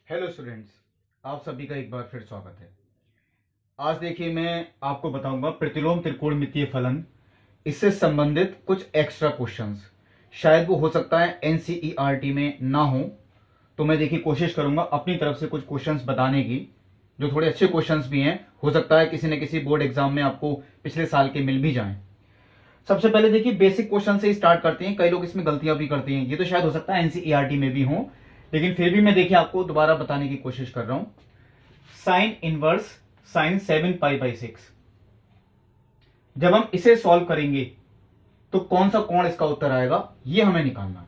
Hello students, आप सभी का एक बार फिर स्वागत है। आज देखिए मैं आपको बताऊंगा प्रतिलोम त्रिकोणमितीय फलन, इससे संबंधित कुछ एक्स्ट्रा क्वेश्चंस। शायद वो हो सकता है एनसीईआरटी में ना हो, तो मैं देखिए कोशिश करूंगा अपनी तरफ से कुछ क्वेश्चंस बताने की, जो थोड़े अच्छे क्वेश्चंस भी हैं। हो सकता है किसी न किसी बोर्ड एग्जाम में आपको पिछले साल के मिल भी जाएं। सबसे पहले देखिए बेसिक क्वेश्चन से स्टार्ट करते हैं। कई लोग इसमें गलतियां भी करते हैं, ये तो शायद हो सकता है एनसीईआरटी में भी हो, लेकिन फिर भी मैं देखिए आपको दोबारा बताने की कोशिश कर रहा हूं। साइन इनवर्स साइन 7π/6, जब हम इसे सॉल्व करेंगे तो कौन सा कोण इसका उत्तर आएगा, ये हमें निकालना है।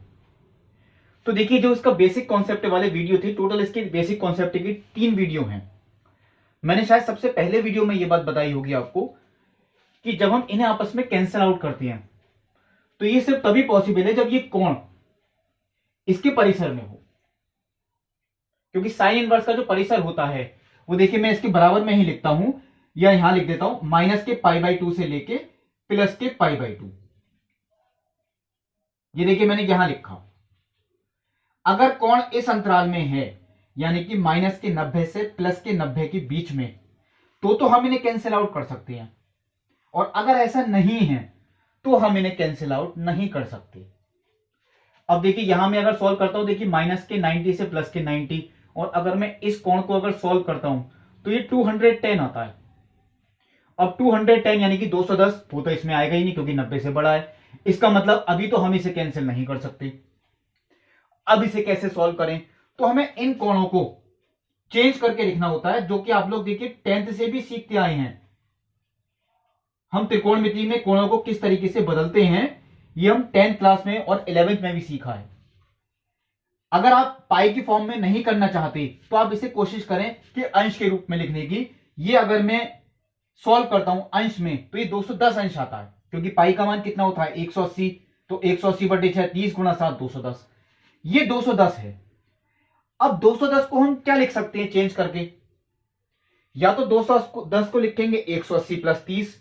तो देखिए जो इसका बेसिक कॉन्सेप्ट वाले वीडियो थी, टोटल इसके बेसिक कॉन्सेप्ट की 3 वीडियो हैं। मैंने शायद सबसे पहले वीडियो में यह बात बताई होगी आपको कि जब हम इन्हें आपस में कैंसिल आउट करते हैं तो ये सिर्फ तभी पॉसिबल है जब ये कोण इसके परिसर में हो, क्योंकि साइन इनवर्स का जो परिसर होता है वो देखिए मैं इसके बराबर में ही लिखता हूं, या यहां लिख देता हूं -π/2 से लेके +π/2। ये देखिए मैंने यहां लिखा। अगर कोण इस अंतराल में है, यानी कि -90 से +90 के बीच में, तो हम इन्हें कैंसिल आउट कर सकते हैं। और अगर ऐसा नहीं है तो हम इन्हें कैंसिल आउट नहीं कर सकते। अब देखिए यहां मैं अगर सॉल्व करता हूं, देखिए -90 से +90, और अगर मैं इस कोण को अगर सॉल्व करता हूं तो ये 210 आता है। अब 210 यानी कि 210, वो तो इसमें आएगा ही नहीं क्योंकि 90 से बड़ा है। इसका मतलब अभी तो हम इसे कैंसिल नहीं कर सकते। अब इसे कैसे सॉल्व करें, तो हमें इन कोणों को चेंज करके लिखना होता है, जो कि आप लोग देखिए 10th से भी सीखते आए हैं। हम त्रिकोणमिति में कोणों को किस तरीके से बदलते हैं, ये हम 10th क्लास में और 11th में भी सीखा है। अगर आप पाई की फॉर्म में नहीं करना चाहते तो आप इसे कोशिश करें कि अंश के रूप में लिखने की। ये अगर मैं सॉल्व करता हूं अंश में तो ये 210 अंश आता है, क्योंकि पाई का मान कितना होता है 180, तो 180/6 30 × 7 210, ये 210 है। अब 210 को हम क्या लिख सकते हैं चेंज करके, या तो 210 को लिखेंगे 180 + 30,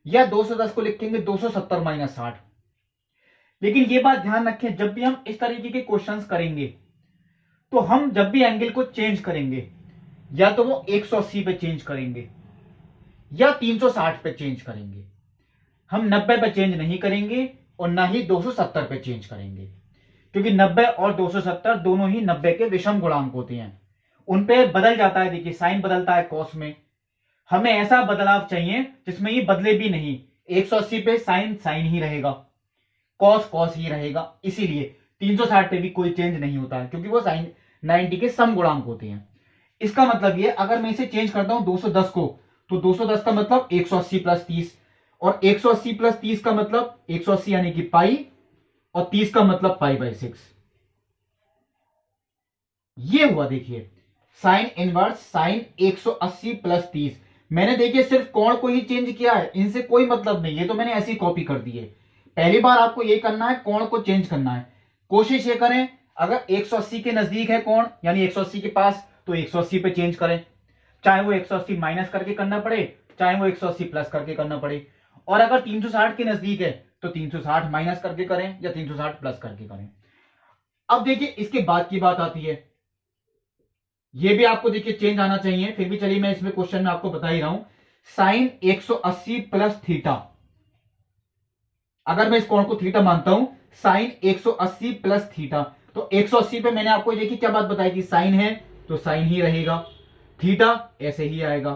या 210 को लिखेंगे 270 - 60। लेकिन ये बात ध्यान रखें, जब भी हम इस तरीके के क्वेश्चंस करेंगे तो हम जब भी एंगल को चेंज करेंगे, या तो वो 180 पे चेंज करेंगे या 360 पे चेंज करेंगे। हम 90 पे चेंज नहीं करेंगे और ना ही 270 पे चेंज करेंगे, क्योंकि 90 और 270 दोनों ही 90 के विषम गुणांक होते हैं। उन पे बदल जाता है, देखिए साइन बदलता है कॉस में। हमें ऐसा बदलाव चाहिए जिसमें ये बदले भी नहीं। 180 पे साइन साइन ही रहेगा, कॉस कॉस ही रहेगा, इसीलिए 360 पे भी कोई चेंज नहीं होता है, क्योंकि वो साइन 90 के सम गुणांक होते हैं। इसका मतलब ये, अगर मैं इसे चेंज करता हूं 210 को, तो 210 का मतलब 180 + 30, और 180 + 30 का मतलब 180 यानी कि पाई, और 30 का मतलब π/6। ये हुआ देखिए साइन इनवर्स साइन 180 + 30। मैंने देखिए सिर्फ कोण को ही चेंज किया है, इनसे कोई मतलब नहीं, ये तो मैंने ऐसी कॉपी कर दी है। पहली बार आपको ये करना है, कोण को चेंज करना है। कोशिश ये करें, अगर 180 के नजदीक है कोण, यानी 180 के पास, तो 180 पे चेंज करें, चाहे वो 180 माइनस करके करना पड़े, चाहे वो 180 प्लस करके करना पड़े। और अगर 360 के नजदीक है तो 360 माइनस करके करें या 360 प्लस करके करें। अब देखिए इसके बाद की बात आती है, ये भी आपको देखिए चेंज आना चाहिए, फिर भी चलिए मैं इसमें क्वेश्चन में आपको बता ही रहा हूं। साइन 180 + थीटा, अगर मैं इस कोण को थीटा मानता हूं, साइन 180 + थीटा, तो 180 पे मैंने आपको देखिए क्या बात बताई कि साइन है तो साइन ही रहेगा, थीटा ऐसे ही आएगा।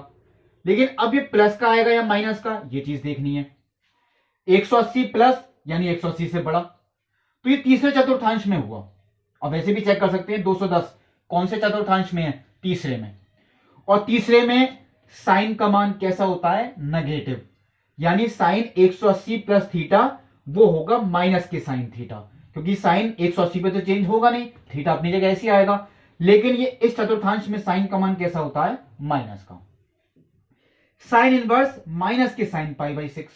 लेकिन अब ये प्लस का आएगा या माइनस का, ये चीज देखनी है। 180 प्लस यानी 180 से बड़ा, तो ये तीसरे चतुर्थांश में हुआ। अब वैसे भी चेक कर सकते हैं 210 कौन से चतुर्थांश में है, तीसरे में। और तीसरे में साइन का मान कैसा होता है, नेगेटिव, यानी साइन 180 + थीटा वो होगा माइनस के साइन थीटा, क्योंकि साइन 180 पे तो चेंज होगा नहीं, थीटा अपनी जगह ऐसे आएगा। लेकिन ये इस चतुर्थांश में साइन का मान कैसा होता है, माइनस का। साइन इनवर्स माइनस के साइन π/6,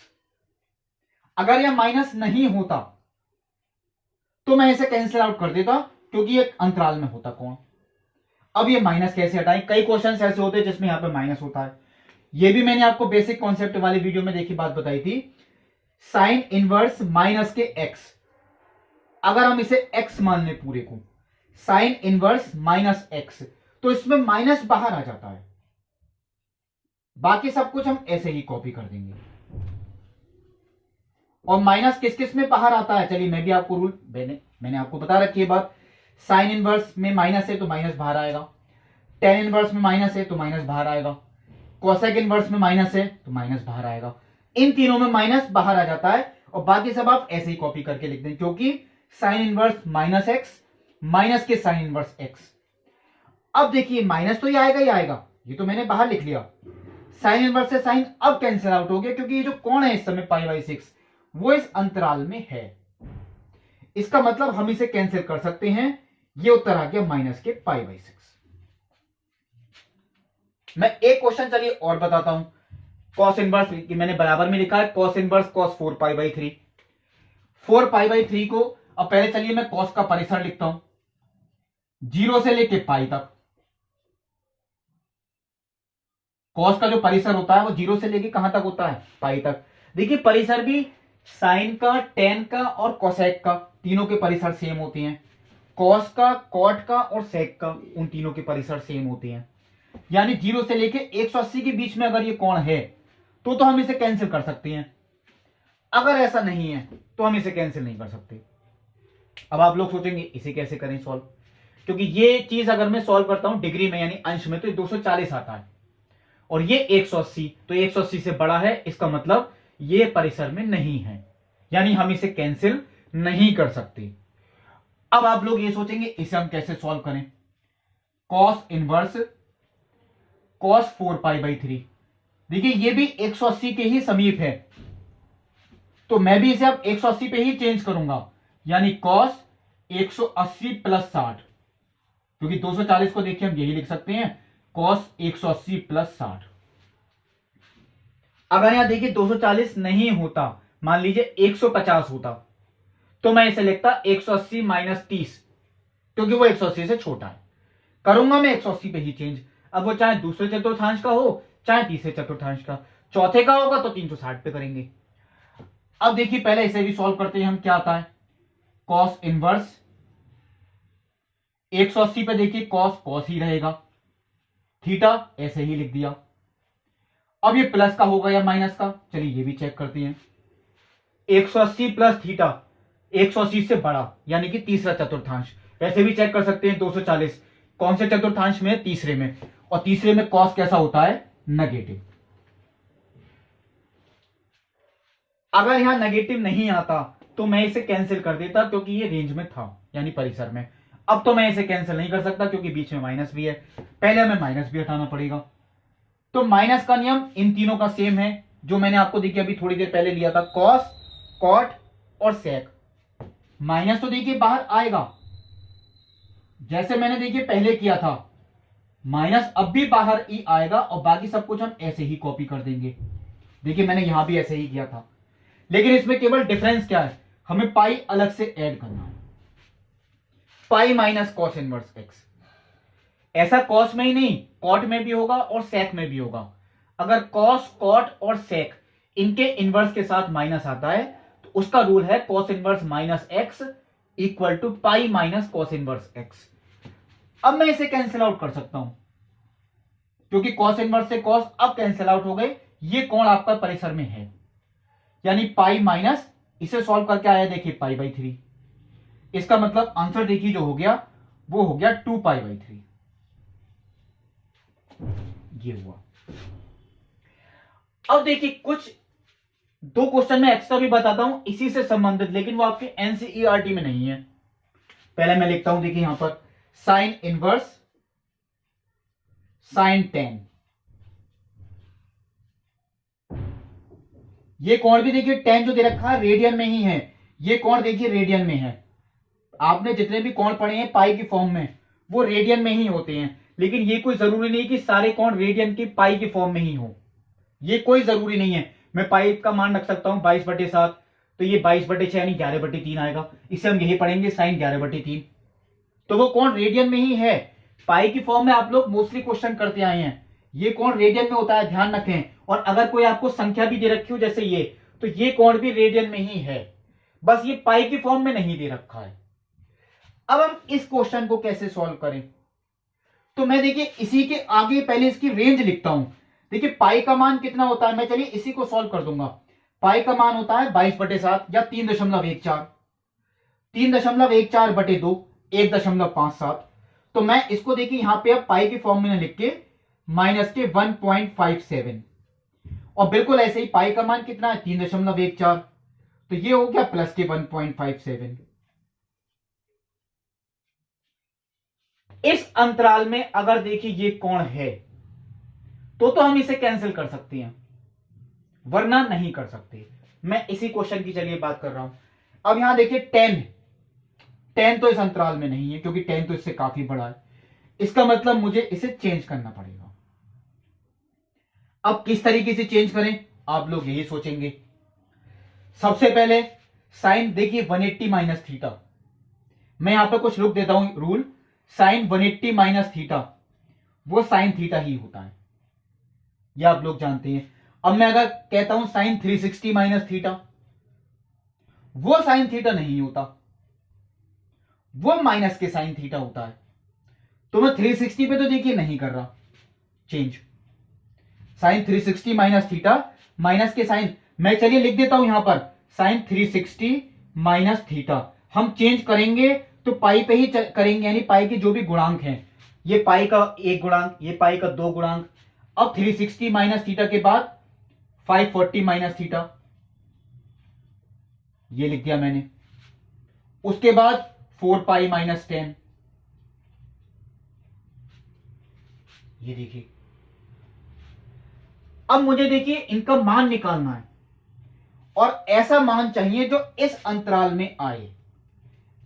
अगर यह माइनस नहीं होता तो मैं इसे कैंसिल आउट कर देता, क्योंकि एक अंतराल में होता कोण। अब ये माइनस कैसे हटाएं, कई क्वेश्चंस ऐसे होते हैं जिसमें यहां पे माइनस होता है। ये भी मैंने आपको बेसिक कॉन्सेप्ट वाले वीडियो में देखी बात बताई थी। साइन इनवर्स माइनस के x, अगर हम इसे x मान लें पूरे को, साइन इनवर्स माइनस एक्स, तो इसमें माइनस बाहर आ जाता है, बाकी सब कुछ हम ऐसे ही कॉपी कर देंगे। और माइनस किस किस में बाहर आता है, चलिए मैं भी आपको रूल मैंने आपको बता रखी है बात। साइन इनवर्स में माइनस है तो माइनस बाहर आएगा, टेन इनवर्स में माइनस है तो माइनस बाहर आएगा, कोसेक इनवर्स में माइनस है तो माइनस बाहर आएगा। इन तीनों में माइनस बाहर आ जाता है और बाकी सब आप ऐसे ही कॉपी करके लिख दें, क्योंकि sine inverse minus x minus के साइन इनवर्स एक्स। अब देखिए माइनस तो ये आएगा ही आएगा, ये तो मैंने बाहर लिख लिया। साइन इनवर्स से साइन अब कैंसिल आउट हो गया, क्योंकि ये जो कोण है इस समय π/6 वो इस अंतराल में है। इसका मतलब हम इसे कैंसिल कर सकते हैं, ये उत्तर आ गया माइनस के π/6। मैं एक क्वेश्चन चलिए और बताता हूं। कॉस इनवर्स की मैंने बराबर में लिखा है कॉस इनवर्स कॉस 4π/3। 4π/3 को अब पहले चलिए मैं कॉस का परिसर लिखता हूं, 0 से लेके पाई तक। कॉस का जो परिसर होता है वो 0 से लेके कहां तक होता है, पाई तक। देखिए परिसर भी साइन का, टेन का और कोसेक का, तीनों के परिसर सेम होते हैं। कॉस का, कॉट का और सेक का, उन तीनों के परिसर सेम होते हैं। यानी 0 से लेके 180 के बीच में अगर ये कोण है तो हम इसे कैंसिल कर सकते हैं। अगर ऐसा नहीं है तो हम इसे कैंसिल नहीं कर सकते। अब आप लोग सोचेंगे इसे कैसे करें सॉल्व, क्योंकि ये चीज अगर मैं सॉल्व करता हूं डिग्री में यानी अंश में तो 240 आता है और ये 180, तो 180 से बड़ा है, इसका मतलब ये परिसर में नहीं है, यानी हम इसे कैंसिल नहीं कर सकते। अब आप लोग ये सोचेंगे इसे हम कैसे सॉल्व करें। कॉस इनवर्स कॉस 4π/3, देखिए ये भी 180 के ही समीप है, तो मैं भी इसे अब 180 पे ही चेंज करूंगा, यानी कॉस 180 + 60, क्योंकि 240 को देखिए हम यही लिख सकते हैं कॉस 180 + 60। अगर यहां देखिए 240 नहीं होता, मान लीजिए 150 होता, तो मैं इसे लिखता 180 - 30, क्योंकि वो 180 से छोटा है। करूंगा मैं 180 पे ही चेंज, अब वो चाहे दूसरे चतुर्थांश का हो चाहे तीसरे चतुर्थांश का, चौथे का होगा तो 360 पे करेंगे। अब देखिए पहले इसे भी सॉल्व करते हैं हम, क्या आता है। कॉस इनवर्स 180 पे देखिए कॉस कॉस ही रहेगा, थीटा ऐसे ही लिख दिया। अब ये प्लस का होगा या माइनस का, चलिए ये भी चेक करते हैं। 180 + थीटा 180 से बड़ा, यानी कि तीसरा चतुर्थांश। वैसे भी चेक कर सकते हैं 240 कौन से चतुर्थांश में है, तीसरे में, और तीसरे में कॉस कैसा होता है, नेगेटिव। अगर यहां नेगेटिव नहीं आता तो मैं इसे कैंसिल कर देता, क्योंकि ये रेंज में था यानी परिसर में। अब तो मैं इसे कैंसिल नहीं कर सकता क्योंकि बीच में माइनस भी है, पहले हमें माइनस भी हटाना पड़ेगा। तो माइनस का नियम इन तीनों का सेम है जो मैंने आपको देखिए अभी थोड़ी देर पहले लिया था, कॉस कॉट और सेक। माइनस तो देखिए बाहर आएगा, जैसे मैंने देखिए पहले किया था, माइनस अब भी बाहर ही आएगा और बाकी सब कुछ हम ऐसे ही कॉपी कर देंगे। देखिए मैंने यहां भी ऐसे ही किया था, लेकिन इसमें केवल डिफरेंस क्या है, हमें पाई अलग से ऐड करना है। पाई माइनस कॉस इनवर्स एक्स, ऐसा कॉस में ही नहीं कॉट में भी होगा और सेक में भी होगा। अगर कॉस कॉट और सेक इनके इनवर्स के साथ माइनस आता है तो उसका रूल है cos inverse minus x equal to pi minus cos inverse x. अब मैं इसे कैंसिल आउट कर सकता हूं, क्योंकि कॉस इनवर्स से कॉस अब कैंसिल आउट हो गए, ये कोण आपका परिसर में है, यानी पाई माइनस, इसे सॉल्व करके आया देखिए π/3। इसका मतलब आंसर देखिए जो हो गया वो हो गया 2π/3, ये हुआ। अब देखिए कुछ दो क्वेश्चन में एक्स्ट्रा भी बताता हूं इसी से संबंधित, लेकिन वो आपके एनसीईआरटी में नहीं है। पहले मैं लिखता हूं, देखिए यहां पर साइन इनवर्स साइन टेन, ये कोण भी देखिए टेन जो दे रखा है रेडियन में ही है, ये कोण देखिए रेडियन में है। आपने जितने भी कोण पढ़े हैं पाई की फॉर्म में वो रेडियन में ही होते हैं, लेकिन ये कोई जरूरी नहीं कि सारे कोण रेडियन की पाई की फॉर्म में ही हो, ये कोई जरूरी नहीं है। मैं पाई का मान रख सकता हूं 22/7, तो ये 22/6 यानी 11/3 आएगा। इसे हम यही पढ़ेंगे साइन 11/3, तो वो कोण रेडियन में ही है। पाई की फॉर्म में आप लोग मोस्टली क्वेश्चन करते आए हैं, ये कोण रेडियन में होता है, ध्यान रखें। और अगर कोई आपको संख्या भी दे रखी हो जैसे ये, तो ये कोण भी रेडियन में ही है, बस ये पाई की फॉर्म में नहीं दे रखा है। अब हम इस क्वेश्चन को कैसे सॉल्व करें, तो मैं देखिए इसी के आगे पहले इसकी रेंज लिखता हूं। देखिए पाई का मान कितना होता है, मैं चलिए इसी को सॉल्व कर दूंगा। पाई का मान होता है 22/7 या 3.14, 3.14/2 1.57। तो मैं इसको देखिए यहां पे अब पाई के फॉर्म में लिख के माइनस के 1.57, और बिल्कुल ऐसे ही पाई का मान कितना है 3.14, तो ये हो गया प्लस के 1.57। इस अंतराल में अगर देखिए ये कोण है तो हम इसे कैंसिल कर सकते हैं, वरना नहीं कर सकते। मैं इसी क्वेश्चन की चलिए बात कर रहा हूं। अब यहां देखिए 10 तो इस अंतराल में नहीं है क्योंकि 10 तो इससे काफी बड़ा है, इसका मतलब मुझे इसे चेंज करना पड़ेगा। अब किस तरीके से चेंज करें आप लोग यही सोचेंगे। सबसे पहले साइन देखिए 180 माइनस थीटा, मैं यहां पर कुछ लिख देता हूं रूल। साइन 180 माइनस थीटा वो साइन थीटा ही होता है, यह आप लोग जानते हैं। अब मैं अगर कहता हूं साइन 360 माइनस थीटा, वो साइन थीटा नहीं होता, वो माइनस के साइन थीटा होता है। तो मैं 360 पे तो देखिए नहीं कर रहा change, sine 360 minus theta minus के साइन, मैं चलिए लिख देता हूं यहां पर साइन 360 माइनस थीटा। हम चेंज करेंगे तो पाई पे ही करेंगे, यानी पाई के जो भी गुणांक हैं, ये पाई का एक गुणांक, ये पाई का दो गुणांक। अब 360 माइनस थीटा के बाद 540 माइनस थीटा, ये लिख दिया मैंने। उसके बाद 4 पाई माइनस 10, ये देखिए। अब मुझे देखिए इनका मान निकालना है, और ऐसा मान चाहिए जो इस अंतराल में आए।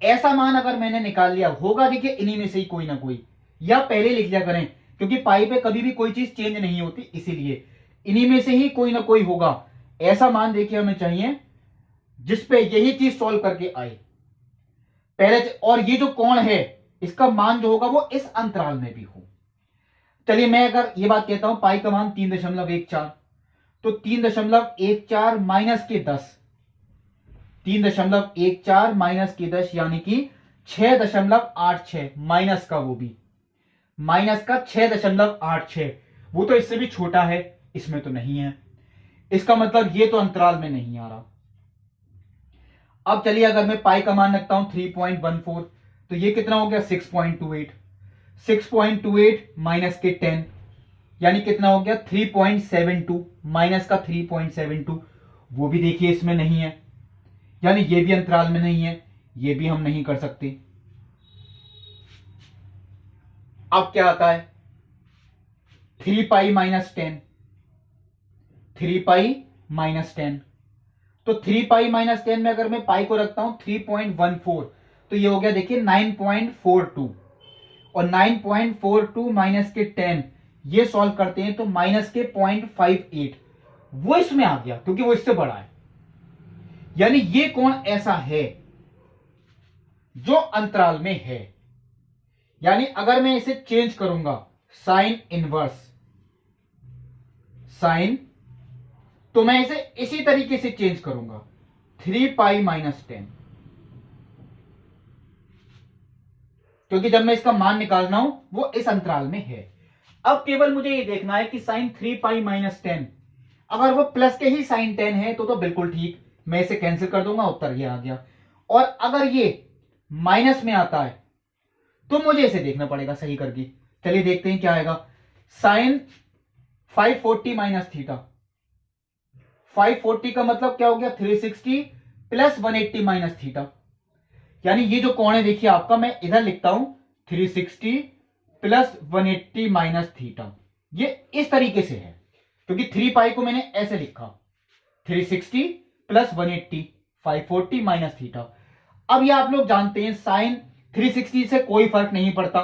ऐसा मान अगर मैंने निकाल लिया होगा, देखिए इन्हीं में से ही कोई ना कोई, या पहले लिख लिया करें क्योंकि पाई पे कभी भी कोई चीज चेंज नहीं होती, इसीलिए इन्हीं में से ही कोई ना कोई होगा। ऐसा मान देखिए हमें चाहिए जिसपे यही चीज सॉल्व करके आए पहले, और ये जो कोण है इसका मान जो होगा वो इस अंतराल में भी हो। चलिए मैं अगर ये बात कहता हूं पाई का मान 3.14, तो 3.14 माइनस के 10, 3.14 माइनस के 10 यानी कि 6.86, माइनस का वो भी माइनस का 6.86, वो तो इससे भी छोटा है, इसमें तो नहीं है, इसका मतलब ये तो अंतराल में नहीं आ रहा। अब चलिए अगर मैं पाई का मान रखता हूं 3.14, तो ये कितना हो गया 6.28, 6.28 माइनस के 10 यानी कितना हो गया 3.72, माइनस का 3.72, वो भी देखिए इसमें नहीं है, यानी ये भी अंतराल में नहीं है, ये भी हम नहीं कर सकते। अब क्या आता है 3 पाई माइनस 10, 3 पाई माइनस 10, तो 3 पाई माइनस 10 में अगर मैं पाई को रखता हूं 3.14, तो ये हो गया देखिए 9.42, और 9.42 माइनस के 10 ये सॉल्व करते हैं तो माइनस के 0.58, वो इसमें आ गया क्योंकि वो इससे बड़ा है। यानी ये कोण ऐसा है जो अंतराल में है, यानी अगर मैं इसे चेंज करूंगा साइन इनवर्स साइन, तो मैं इसे इसी तरीके से चेंज करूंगा 3 पाई माइनस 10, क्योंकि जब मैं इसका मान निकालना हूं वो इस अंतराल में है। अब केवल मुझे ये देखना है कि साइन 3 पाई माइनस 10 अगर वो प्लस के ही साइन 10 है तो बिल्कुल ठीक, मैं इसे कैंसिल कर दूंगा, उत्तर ये आ गया। और अगर ये माइनस में आता है तो मुझे इसे देखना पड़ेगा सही करके। चलिए देखते हैं क्या आएगा। साइन 540 माइनस थीटा, 540 का मतलब क्या हो गया 360 प्लस 180 माइनस थीटा, यानी ये जो कोण है देखिए आपका, मैं इधर लिखता हूं 360 प्लस 180 माइनस थीटा, ये इस तरीके से है क्योंकि 3 पाई को मैंने ऐसे लिखा 360 प्लस 180 540 माइनस थीटा। अब ये आप लोग जानते हैं साइन 360 से कोई फर्क नहीं पड़ता,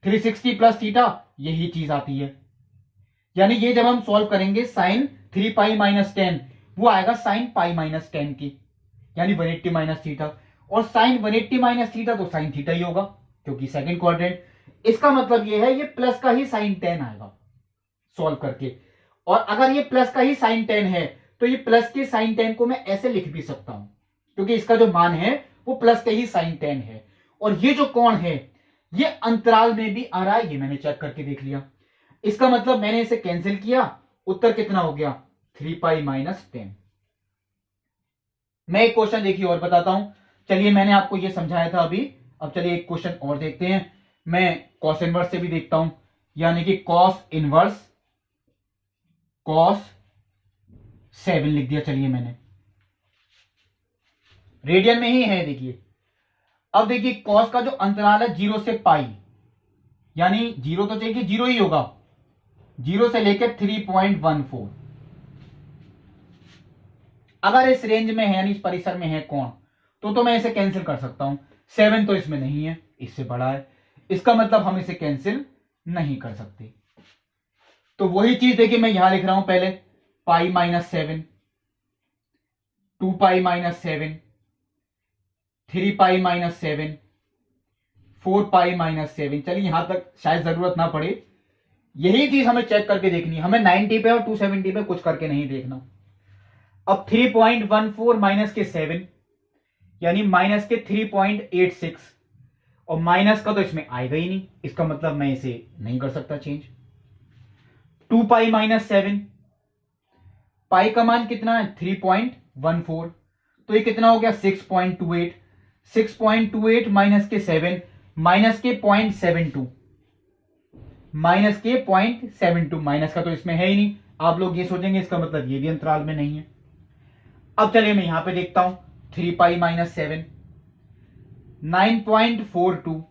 360 प्लस थीटा यही चीज आती है, यानी ये जब हम सॉल्व करेंगे साइन 3 पाई माइनस 10 वो आएगा साइन पाई माइनस 10 की, यानी 180 माइनस थीटा, और साइन 180 माइनस थीटा तो साइन थीटा ही होगा क्योंकि सेकंड क्वाड्रेंट। इसका मतलब ये है ये प्लस का ही साइन 10 आएगा सॉल्व करके, और अगर ये प्लस का ही साइन 10 है तो ये प्लस के साइन 10 को मैं ऐसे लिख भी सकता हूं क्योंकि इसका जो मान है वो प्लस के ही साइन 10 है, और ये जो कोण है ये अंतराल में भी आ रहा है, ये मैंने चेक करके देख लिया। इसका मतलब मैंने इसे कैंसिल किया, उत्तर कितना हो गया 3 पाई माइनस 10। मैं एक क्वेश्चन देखिए और बताता हूं। चलिए मैंने आपको ये समझाया था अभी, अब चलिए एक क्वेश्चन और देखते हैं। मैं कॉस इनवर्स से भी देखता हूं, यानी कि कॉस इनवर्स कॉस 7 लिख दिया। चलिए मैंने रेडियन में ही है, देखिए। अब देखिए कॉस का जो अंतराल है 0 से पाई, यानी 0 तो चाहिए 0 ही होगा, 0 से लेकर 3.14। अगर इस रेंज में है यानी इस परिसर में है कोण, तो मैं इसे कैंसिल कर सकता हूं। 7 तो इसमें नहीं है, इससे बड़ा है, इसका मतलब हम इसे कैंसिल नहीं कर सकते। तो वही चीज देखिए मैं यहां लिख रहा हूं पहले, pi minus 7, 2 pi minus 7, 3 pi minus 7, 4 pi minus 7। चलिए यहां तक शायद जरूरत ना पड़े, यही चीज हमें चेक करके देखनी है, हमें 90 पे और 270 पे कुछ करके नहीं देखना। अब 3.14 माइनस के 7 यानी माइनस के 3.86, और माइनस का तो इसमें आएगा ही नहीं, इसका मतलब मैं इसे नहीं कर सकता चेंज। 2 पाई माइनस 7, पाई का मान कितना है 3.14, तो ये कितना हो गया 6.28। 6.28 माइनस के 7 माइनस के 0.72, माइनस के 0.72, माइनस का तो इसमें है ही नहीं। आप लोग ये सोचेंगे इसका मतलब ये भी अंतराल में नहीं है। अब चलिए मैं यहां पे देखता हूं, 3 पाई माइनस 7, 9.42।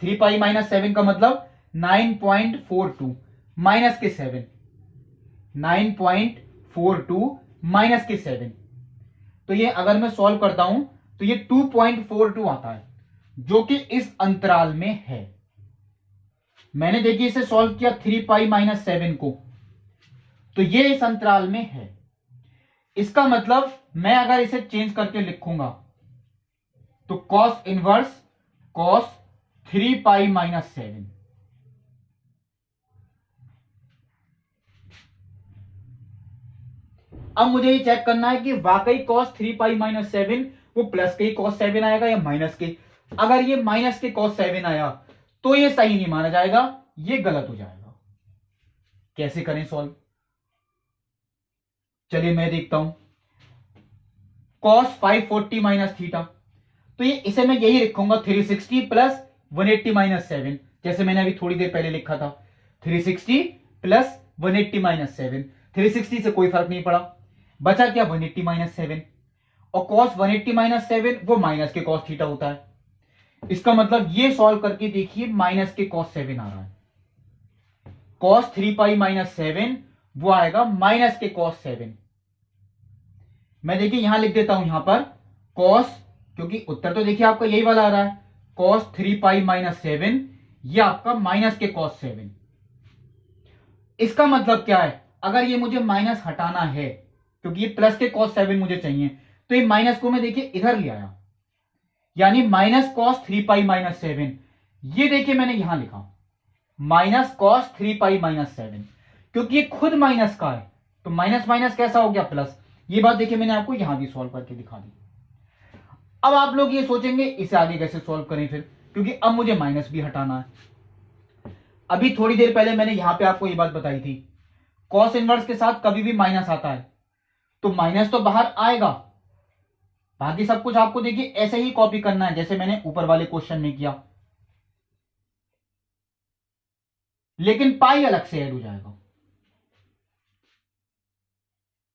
3 पाई माइनस 7 का मतलब 9.42 माइनस के 7, 9.42 माइनस के 7, तो ये अगर मैं सॉल्व करता हूं तो ये 2.42 आता है, जो कि इस अंतराल में है। मैंने देखिए इसे सॉल्व किया 3 पाई माइनस 7 को, तो ये इस अंतराल में है। इसका मतलब मैं अगर इसे चेंज करके लिखूंगा तो cos inverse cos 3 pi minus 7। अब मुझे ये चेक करना है कि वाकई कॉस 3 पाई माइनस 7 वो प्लस के कॉस 7 आएगा या माइनस के। अगर ये माइनस के कॉस 7 आया तो ये सही नहीं माना जाएगा, ये गलत हो जाएगा। कैसे करें सॉल्व, चलिए मैं देखता हूं। कॉस 540 माइनस थीटा, तो ये इसे मैं यही लिखूंगा 360 प्लस 180 माइनस 7, जैसे मैंने अभी थोड़ी देर पहले लिखा था 360 प्लस 180 माइनस 7। 360 से कोई फर्क नहीं पड़ा, बचा क्या 180 माइनस 7, और कॉस 180 माइनस 7 वो माइनस के कॉस थीटा होता है। इसका मतलब ये सॉल्व करके देखिए माइनस के कॉस 7 आ रहा है। कॉस 3 पाई माइनस 7 वो आएगा माइनस के कॉस 7। मैं देखिए यहां लिख देता हूं, यहां पर कॉस, क्योंकि उत्तर तो देखिए आपका यही वाला आ रहा है, कॉस 3 पाई माइनस 7 ये आपका माइनस के कॉस 7। इसका मतलब क्या है, अगर ये मुझे माइनस हटाना है, क्योंकि ये प्लस के कॉस 7 मुझे चाहिए, तो ये माइनस को मैं देखिए इधर ले आया, यानी माइनस कॉस 3 पाई माइनस 7। ये देखिए मैंने यहां लिखा माइनस कॉस 3 पाई माइनस 7, क्योंकि ये खुद माइनस का है, तो माइनस माइनस कैसा हो गया प्लस। ये बात देखिए मैंने आपको यहां भी सॉल्व करके दिखा दी। अब आप लोग ये सोचेंगे इसे आगे कैसे सॉल्व करें फिर, क्योंकि अब मुझे माइनस भी हटाना है। अभी थोड़ी देर पहले मैंने यहां पे आपको ये बात बताई थी, कॉस इनवर्स के साथ कभी भी माइनस आता है तो माइनस तो बाहर आएगा, बाकी सब कुछ आपको देखिए ऐसे ही कॉपी करना है जैसे मैंने ऊपर वाले क्वेश्चन में किया, लेकिन पाई अलग से ऐड हो जाएगा।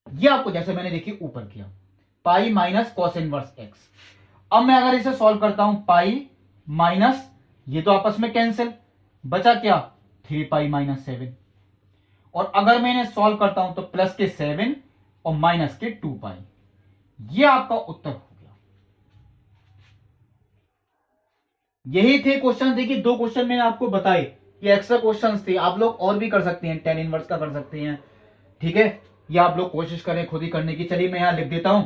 ये आपको जैसे मैंने देखिए ऊपर किया, पाई माइनस कॉस इनवर्स एक्स। अब मैं अगर इसे सॉल्व करता हूं, पाई माइनस ये तो आपस में कैंसिल, बचा क्या 3 पाई माइनस 7, और अगर मैं इन्हें सॉल्व करता हूं तो प्लस के 7 और माइनस के 2 पाई, ये आपका उत्तर हो गया। यही थे क्वेश्चन। देखिए 2 क्वेश्चन मैंने आपको बताए, ये एक्स्ट्रा क्वेश्चंस थे, आप लोग और भी कर सकते हैं, tan इनवर्स का कर सकते हैं, ठीक है, या आप लोग कोशिश करें खुद ही करने की। चलिए मैं यहां लिख देता हूं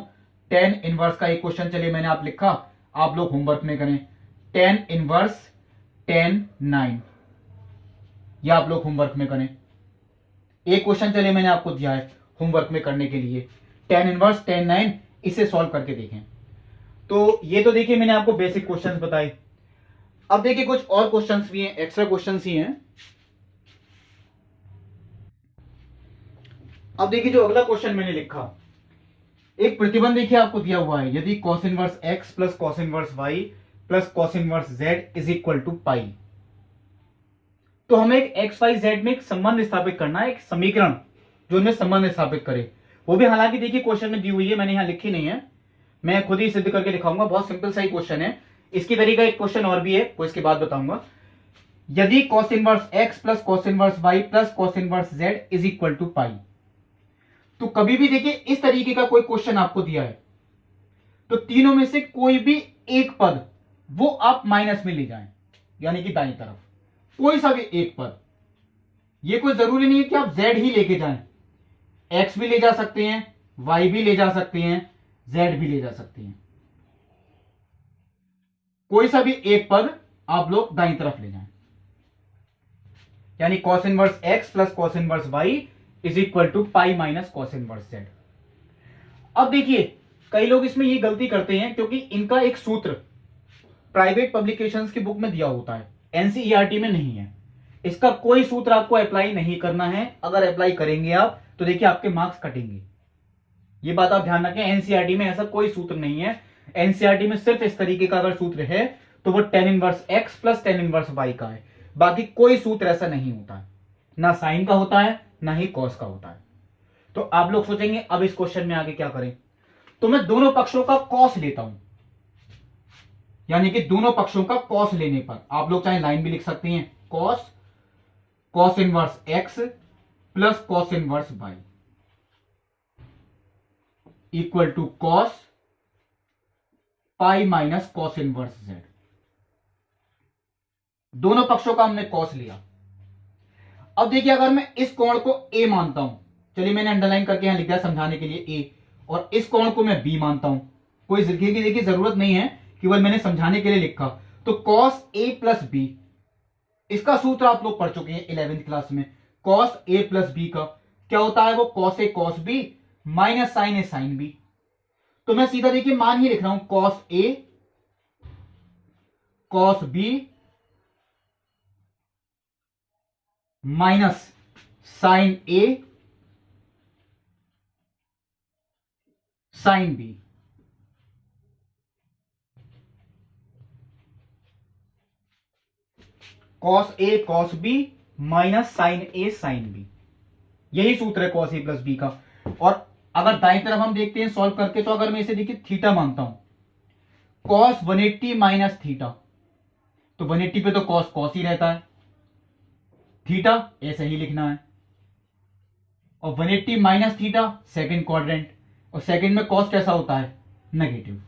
tan इनवर्स का एक क्वेश्चन, चलिए मैंने आप लिखा, आप लोग होमवर्क में करें tan इनवर्स tan 9, या आप लोग होमवर्क में करें। एक क्वेश्चन चलिए मैंने आपको दिया है होमवर्क में करने के लिए, tan इनवर्स tan 9, इसे सॉल्व करके देखें। तो ये तो देखिए मैंने आपको बेसिक क्वेश्चंस बताए। अब देखिए कुछ और क्वेश्चंस भी हैं, एक्स्ट्रा क्वेश्चंस ही हैं। अब देखिए जो अगला क्वेश्चन मैंने लिखा, एक प्रतिबंध देखिए आपको दिया हुआ है, यदि cos inverse x plus cos inverse y plus cos inverse z is equal to pi. तो हमें एक एक्स वाई जेड में एक संबंध स्थापित करना है, एक समीकरण जो इनमें संबंध स्थापित करे। वो भी हालांकि देखिए क्वेश्चन में दी हुई है, मैंने यहां लिखी नहीं है, मैं खुद ही सिद्ध करके दिखाऊंगा। बहुत सिंपल सा ही क्वेश्चन है। इसकी तरीका एक क्वेश्चन और भी है, वो इसके बाद बताऊंगा। यदि cos inverse x plus cos inverse y plus cos inverse z is equal to pi. तो कभी भी देखिए इस तरीके का कोई क्वेश्चन आपको दिया है तो तीनों में से कोई भी एक पद वो आप माइनस में ले जाएं, यानी कि दाईं तरफ कोई सा भी एक पद। ये कोई जरूरी नहीं है कि आप z ही लेके जाएं, x भी ले जा सकते हैं, y भी ले जा सकते हैं, z भी ले जा सकते हैं। कोई सा भी एक पद आप लोग दाईं तरफ ले जाएं, यानी cos inverse x plus cos inverse y is equal to pi minus cos inverse z। अब देखिए कई लोग इसमें ये गलती करते हैं क्योंकि इनका एक सूत्र प्राइवेट पब्लिकेशंस की बुक में दिया होता है, एनसीईआरटी में नहीं है। इसका कोई सूत्र आपको अप्लाई नहीं करना है। अगर अप्लाई करेंगे आप तो देखिए आपके मार्क्स कटेंगे। ये बात आप ध्यान रखें, एनसीईआरटी में ऐसा कोई सूत्र नहीं है। एनसीईआरटी में सिर्फ इस तरीके का अगर सूत्र है तो वो tan inverse x plus tan inverse y का है, बाकी कोई सूत्र ऐसा नहीं होता है, ना साइन का होता है ना ही कॉस का होता है। तो आप लोग सोचेंगे अब इस क्वेश्चन में आगे क्या करें, तो मैं दोनों पक्षों का कॉस लेता हूं, यानी कि दोनों पक्षों का कॉस लेने पर आप लोग चाहे लाइन भी लिख सकते हैं, cos inverse x plus cos inverse y equal to cos pi minus cos inverse z। दोनों पक्षों का हमने कॉस लिया। अब देखिए अगर मैं इस कोण को a मानता हूं, चलिए मैंने अंडरलाइन करके यहां लिख दिया समझाने के लिए a, और इस कोण को मैं b मानता हूं, कोई जिक्र की देखिए जरूरत नहीं है, केवल मैंने समझाने के लिए लिखा। तो cos a प्लस b, इसका सूत्र आप लोग पढ़ चुके हैं 11th क्लास में। cos a प्लस b का क्या होता है, वो cos a cos b minus sine a sine b। तो मैं सीधा देखिए मान ही लिख रहा हूं, cos a cos b minus sine a sine b। cos a cos b minus sine a sine b, यही सूत्र है cos a प्लस b का। और अगर दाईं तरफ हम देखते हैं सॉल्व करके, तो अगर मैं इसे देखिए थीटा मानता हूं, cos 180 माइनस थीटा, तो 180 पे तो cos cos ही रहता है, थीटा ऐसे ही लिखना है, और 180 माइनस थीटा सेकेंड क्वाड्रेंट, और सेकेंड में cos कैसा होता है, negative.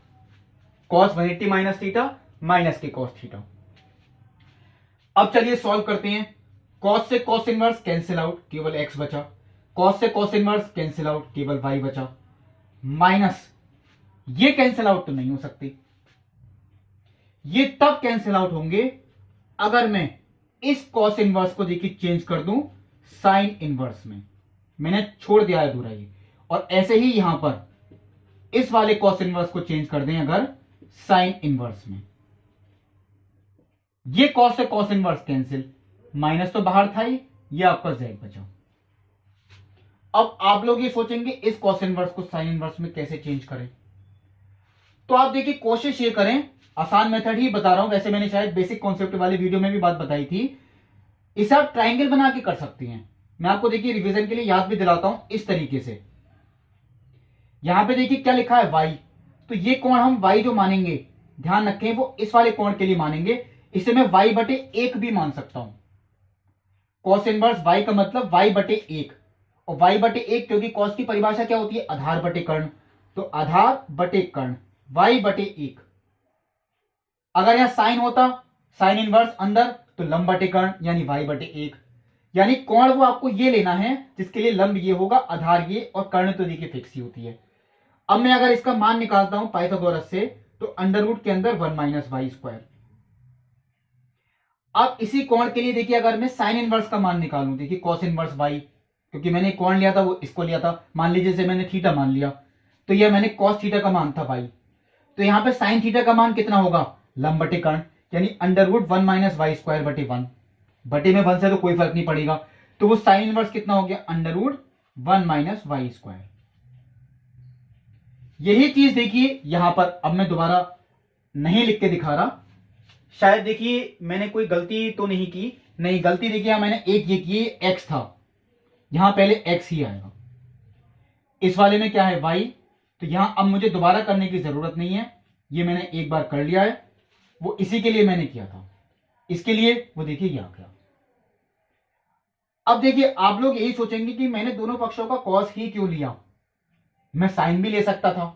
cos 180 minus theta minus के cos थीटा। अब चलिए सॉल्व करते हैं। cos से cos इनवर्स कैंसिल आउट, केवल x बचा, cos से cos इनवर्स कैंसिल आउट, केवल y बचा, माइनस ये कैंसिल आउट तो नहीं हो सकते, ये तब कैंसिल आउट होंगे अगर मैं इस cos इनवर्स को देखिए चेंज कर दूं साइन इनवर्स में, मैंने छोड़ दिया है अधूरा ये, और ऐसे ही यहां पर इस वाले cos इनवर्स को चेंज कर दें अगर साइन इनवर्स में, ये cos से cos इनवर्स कैंसिल, माइनस तो बाहर था ही, ये आपका z बचा। अब आप लोग ये सोचेंगे इस cos इनवर्स को साइन इनवर्स में कैसे चेंज करें, तो आप देखिए कोशिश ये करें, आसान मेथड ही बता रहा हूं, वैसे मैंने शायद बेसिक कॉन्सेप्ट वाली वीडियो में भी बात बताई थी। इसे आप ट्राइंगल बना के कर सकते हैं। मैं आपको देखिए रिवीजन के लिए याद भी दिलाता हूं इस तरीके से। यहां पे देखिए क्या लिखा है y, तो ये कोण हम y जो मानेंगे, ध्यान रखें वो इस वाले कोण के लिए मानेंगे, इसे मैं y बटे एक भी मान सकता हूं। cos इनवर्स y का मतलब y बटे एक, और y बटे एक क्योंकि cos की परिभाषा क्या होती है, आधार बटे कर्ण, तो आधार बटे कर्ण y बटे एक। अगर यहां साइन होता, साइन इनवर्स अंदर, तो लंब बटे कर्ण यानी y बटे एक, यानी कोण वो आपको ये लेना है जिसके लिए लंब ये होगा, आधार ये, और कर्ण तो देखिए फिक्स ही होती है। अब मैं अगर इसका मान निकालता हूं पाइथागोरस से, तो अंडर रूट के अंदर 1 माइनस वाई स्क्वायर। अब इसी कोण के लिए देखिए अगर मैं साइन इनवर्स का मान निकालूं, देखिए cos इनवर्स y, क्योंकि मैंने कोण लिया था वो इसको लिया था, मान लीजिए से मैंने थीटा मान लिया, तो यह मैंने cos थीटा का मान था y, तो यहां पे साइन थीटा का मान कितना होगा, लंब बटे कर्ण, यानी अंडरवुड 1 माइनस वाई स्क्वायर बटे 1, बटे में 1 से तो कोई फर्क नहीं पड़ेगा, तो वो साइन इनवर्स कितना हो गया, अंडरवुड 1 माइनस वाई स्क्वायर। यही चीज देखिए यहां पर, अब मैं दोबारा नहीं लिख के दिखा रहा, शायद देखिए मैंने कोई गलती तो नहीं की, नहीं गलती देखिए मैंने एक ये की, एक्स था, यहां पहले एक्स ही आएगा, इस वाले में क्या है वाई, तो यहां अब मुझे दोबारा करने की जरूरत नहीं है, ये मैंने एक बार कर लिया है, वो इसी के लिए मैंने किया था, इसके लिए वो देखिए ये आ गया। अब देखिए आप लोग यही सोचेंगे कि मैंने दोनों पक्षों का कॉस ही क्यों लिया, मैं साइन भी ले सकता था,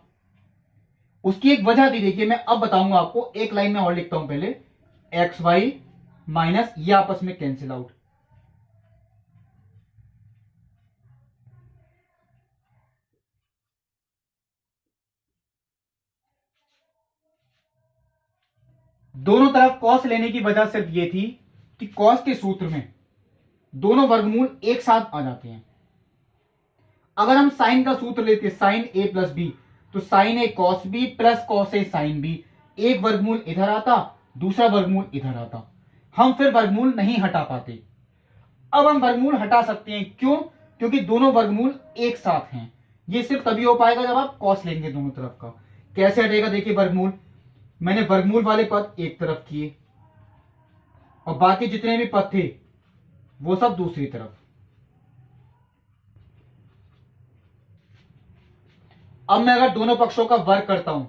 उसकी एक वजह थी, देखिए मैं अब बताऊंगा आपको, एक लाइन में और लिखता हूं पहले, एक्स वाई माइनस ये आपस में कैंसिल आउट, दोनों तरफ कॉस लेने की वजह सिर्फ ये थी कि कॉस के सूत्र में दोनों वर्गमूल एक साथ आ जाते हैं। अगर हम साइन का सूत्र लेते साइन ए प्लस बी, तो sign A cos B plus cos A sine B, एक वर्गमूल इधर आता, दूसरा वर्गमूल इधर आता, हम फिर वर्गमूल नहीं हटा पाते। अब हम वर्गमूल हटा सकते हैं, क्यों, क्योंकि दोनों वर्गमूल एक साथ हैं। ये सिर्फ तभी हो पाएगा जब आप कॉस लेंगे दोनों तरफ का। कैसे हटेगा, देखिए वर्गमूल, मैंने वर्गमूल वाले पद एक तरफ किए और बाकी जितने भी पद थे वो सब दूसरी तरफ। अब मैं अगर दोनों पक्षों का वर्ग करता हूं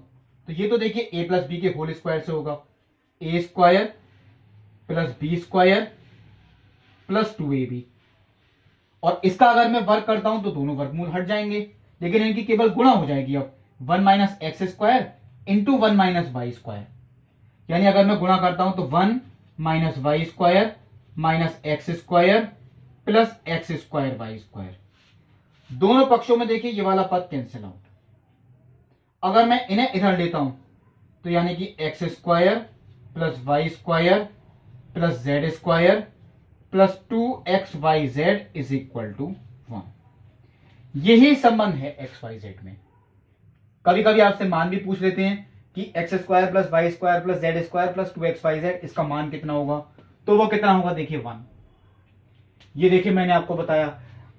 तो ये तो देखिए ए प्लस बी के होल स्क्वायर से होगा, a square plus b square plus 2ab, और इसका अगर मैं वर्ग करता हूं तो दोनों वर्गमूल हट जाएंगे, लेकिन इनकी केवल गुणा हो जाएगी। अब 1 minus x square into 1 minus y square, यानी अगर मैं गुणा करता हूं तो 1 minus y square minus x square plus x square y square, दोनों पक्षों में देखिए ये वाला पद कैंसिल आउट। अगर मैं इन्हें इधर लेता हूं तो यानी कि x square plus y square plus z square plus 2xyz is equal to 1, यही संबंध है एक्स वाई जेड में। कभी कभी आपसे मान भी पूछ लेते हैं कि x square plus y square plus z square plus 2xyz, इसका मान कितना होगा, तो वो कितना होगा, देखिए 1, ये देखिए मैंने आपको बताया।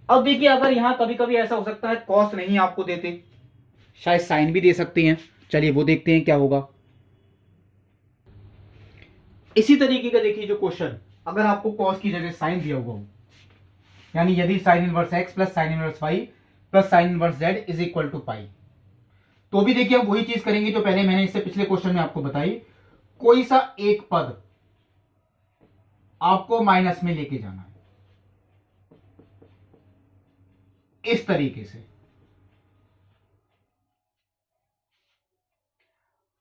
अब देखिए अगर यहां कभी कभी ऐसा हो सकता है कॉस नहीं आपको देते, शायद साइन भी दे सकते हैं, चलिए वो देखते हैं क्या होगा। इसी तरीके का देखिए जो क्वेश्चन, अगर आपको कॉस की जगह साइन दिया हुआ हो, यानी यदि sine inverse x plus sine inverse y plus sine inverse z is equal to pi, तो भी देखिए अब वही चीज करेंगे जो पहले मैंने इससे पिछले क्वेश्चन में आपको बताई, कोई सा एक पद आपको माइनस में लेके जाना है, इस तरीके से।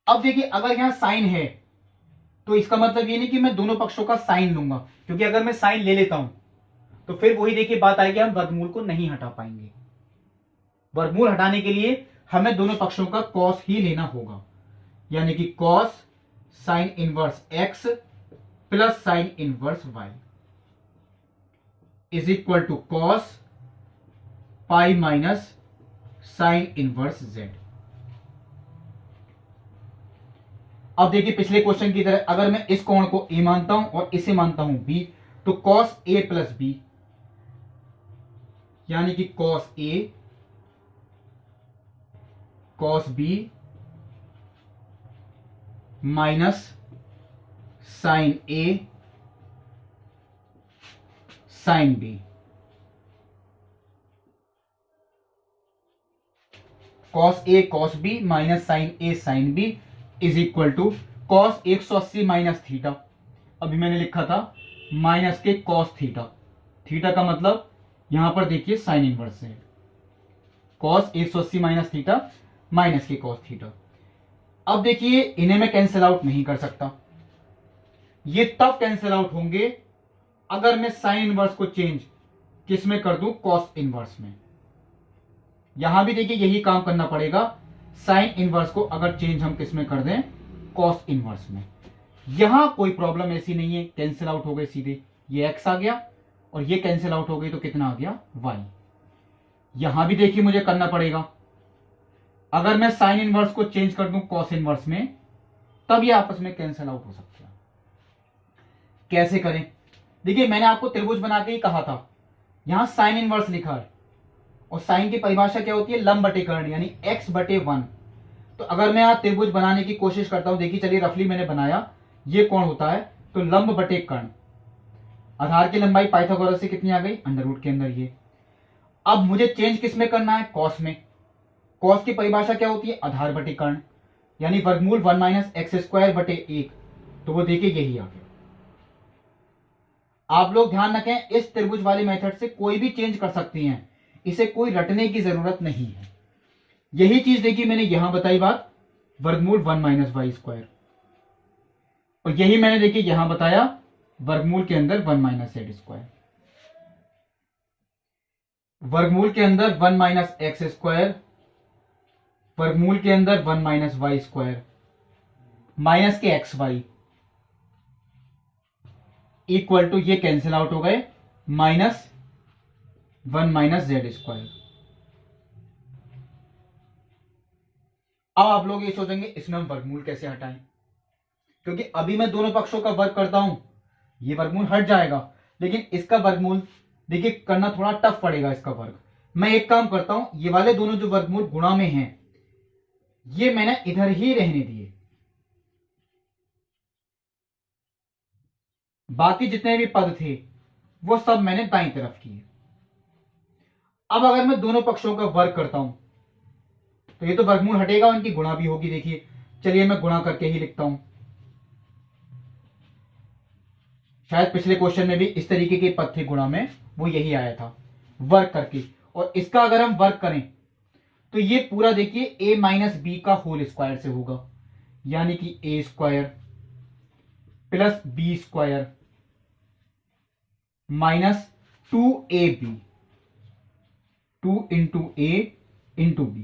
अब देखिए अगर यहां साइन है तो इसका मतलब ये नहीं कि मैं दोनों पक्षों का साइन लूंगा, क्योंकि अगर मैं साइन ले लेता हूं तो फिर वही देखिए बात आएगी, हम वर्गमूल को नहीं हटा पाएंगे। वर्गमूल हटाने के लिए हमें दोनों पक्षों का कॉस ही लेना होगा, यानी कि cos sine inverse x plus sine inverse y is equal to cos pi minus sine inverse z. अब देखिए पिछले क्वेश्चन की तरह अगर मैं इस कोण को ए मानता हूं और इसे मानता हूं बी, तो कॉस ए प्लस बी, यानी कि cos a cos b minus sine a sine b, cos a cos b minus sine a sine b is equal to cos 180 minus theta, अभी मैंने लिखा था माइनस के कॉस थीटा, थीटा का मतलब यहां पर देखिए साइन इनवर्स है, कॉस 180 माइनस थीटा माइनस के कॉस थीटा। अब देखिए इन्हें मैं कैंसिल आउट नहीं कर सकता, ये तब कैंसिल आउट होंगे अगर मैं साइन इनवर्स को चेंज किस में कर दूं, कॉस इनवर्स में। यहां भी देखिए यही काम करना पड़ेगा, साइन इनवर्स को अगर चेंज हम किस में कर दें, कॉस इनवर्स में। यहां कोई प्रॉब्लम ऐसी नहीं है, कैंसिल आउट हो गए सीधे, ये एक्स आ गया और ये कैंसिल आउट हो गई तो कितना आ गया, वाई। यहां भी देखिए मुझे करना पड़ेगा, अगर मैं साइन इनवर्स को चेंज कर दूं कॉस इनवर्स में, तब ये आपस में कैंसिल आउट हो सकते हैं। कैसे करें? देखिए मैंने आपको त्रिभुज बना के ही कहा था, यहां साइन इनवर्स लिखा है और साइन की परिभाषा क्या होती है? लंब बटे कर्ण, यानी x/1। तो अगर मैं यहां त्रिभुज बनाने की कोशिश करता हूं, देखिए चलिए रफली मैंने बनाया, ये कोण होता है, तो लंब बटे कर्ण, आधार की लंबाई पाइथागोरस से कितनी आ गई? अंडर रूट के अंदर ये। अब मुझे चेंज किस में करना है? कॉस में। कॉस की परिभाषा क्या होती है? आधार बटे कर्ण, यानी वर्गमूल 1 - x² बटे 1। तो वो देखिए यही आ गया। आप लोग ध्यान रखें, इस त्रिभुज वाले मेथड से कोई भी चेंज कर सकती हैं, इसे कोई रटने की जरूरत नहीं है। यही चीज देखिए मैंने यहां बताई बात, वर्गमूल 1 - y², और यही मैंने देखिए यहां बताया वर्गमूल के अंदर 1 - z², वर्गमूल के अंदर 1 - x², वर्गमूल के अंदर 1 - y², माइनस के xy इक्वल टू, ये कैंसिल आउट हो गए, -1 - z²। अब आप लोग ये सोचेंगे इसमें हम वर्गमूल कैसे हटाएं, क्योंकि अभी मैं दोनों पक्षों का वर्ग करता हूं, ये वर्गमूल हट जाएगा, लेकिन इसका वर्गमूल देखिए करना थोड़ा टफ पड़ेगा इसका वर्ग। मैं एक काम करता हूं, ये वाले दोनों जो वर्गमूल गुणा में हैं, ये मैंने इधर ही रहने दिए, बाकी जितने भी पद थे वो सब मैंने दाईं तरफ किए। अब अगर मैं दोनों पक्षों का वर्ग करता हूं, तो ये तो वर्गमूल हटेगा और इनकी गुणा भी होगी। देखिए चलिए मैं गुणा करके ही लिखता हूं, शायद पिछले क्वेश्चन में भी इस तरीके के पद थे गुणा में, वो यही आया था वर्ग करके। और इसका अगर हम वर्ग करें तो ये पूरा देखिए a - b का होल स्क्वायर से होगा, यानी कि a² plus b² minus 2ab, 2 × a × b।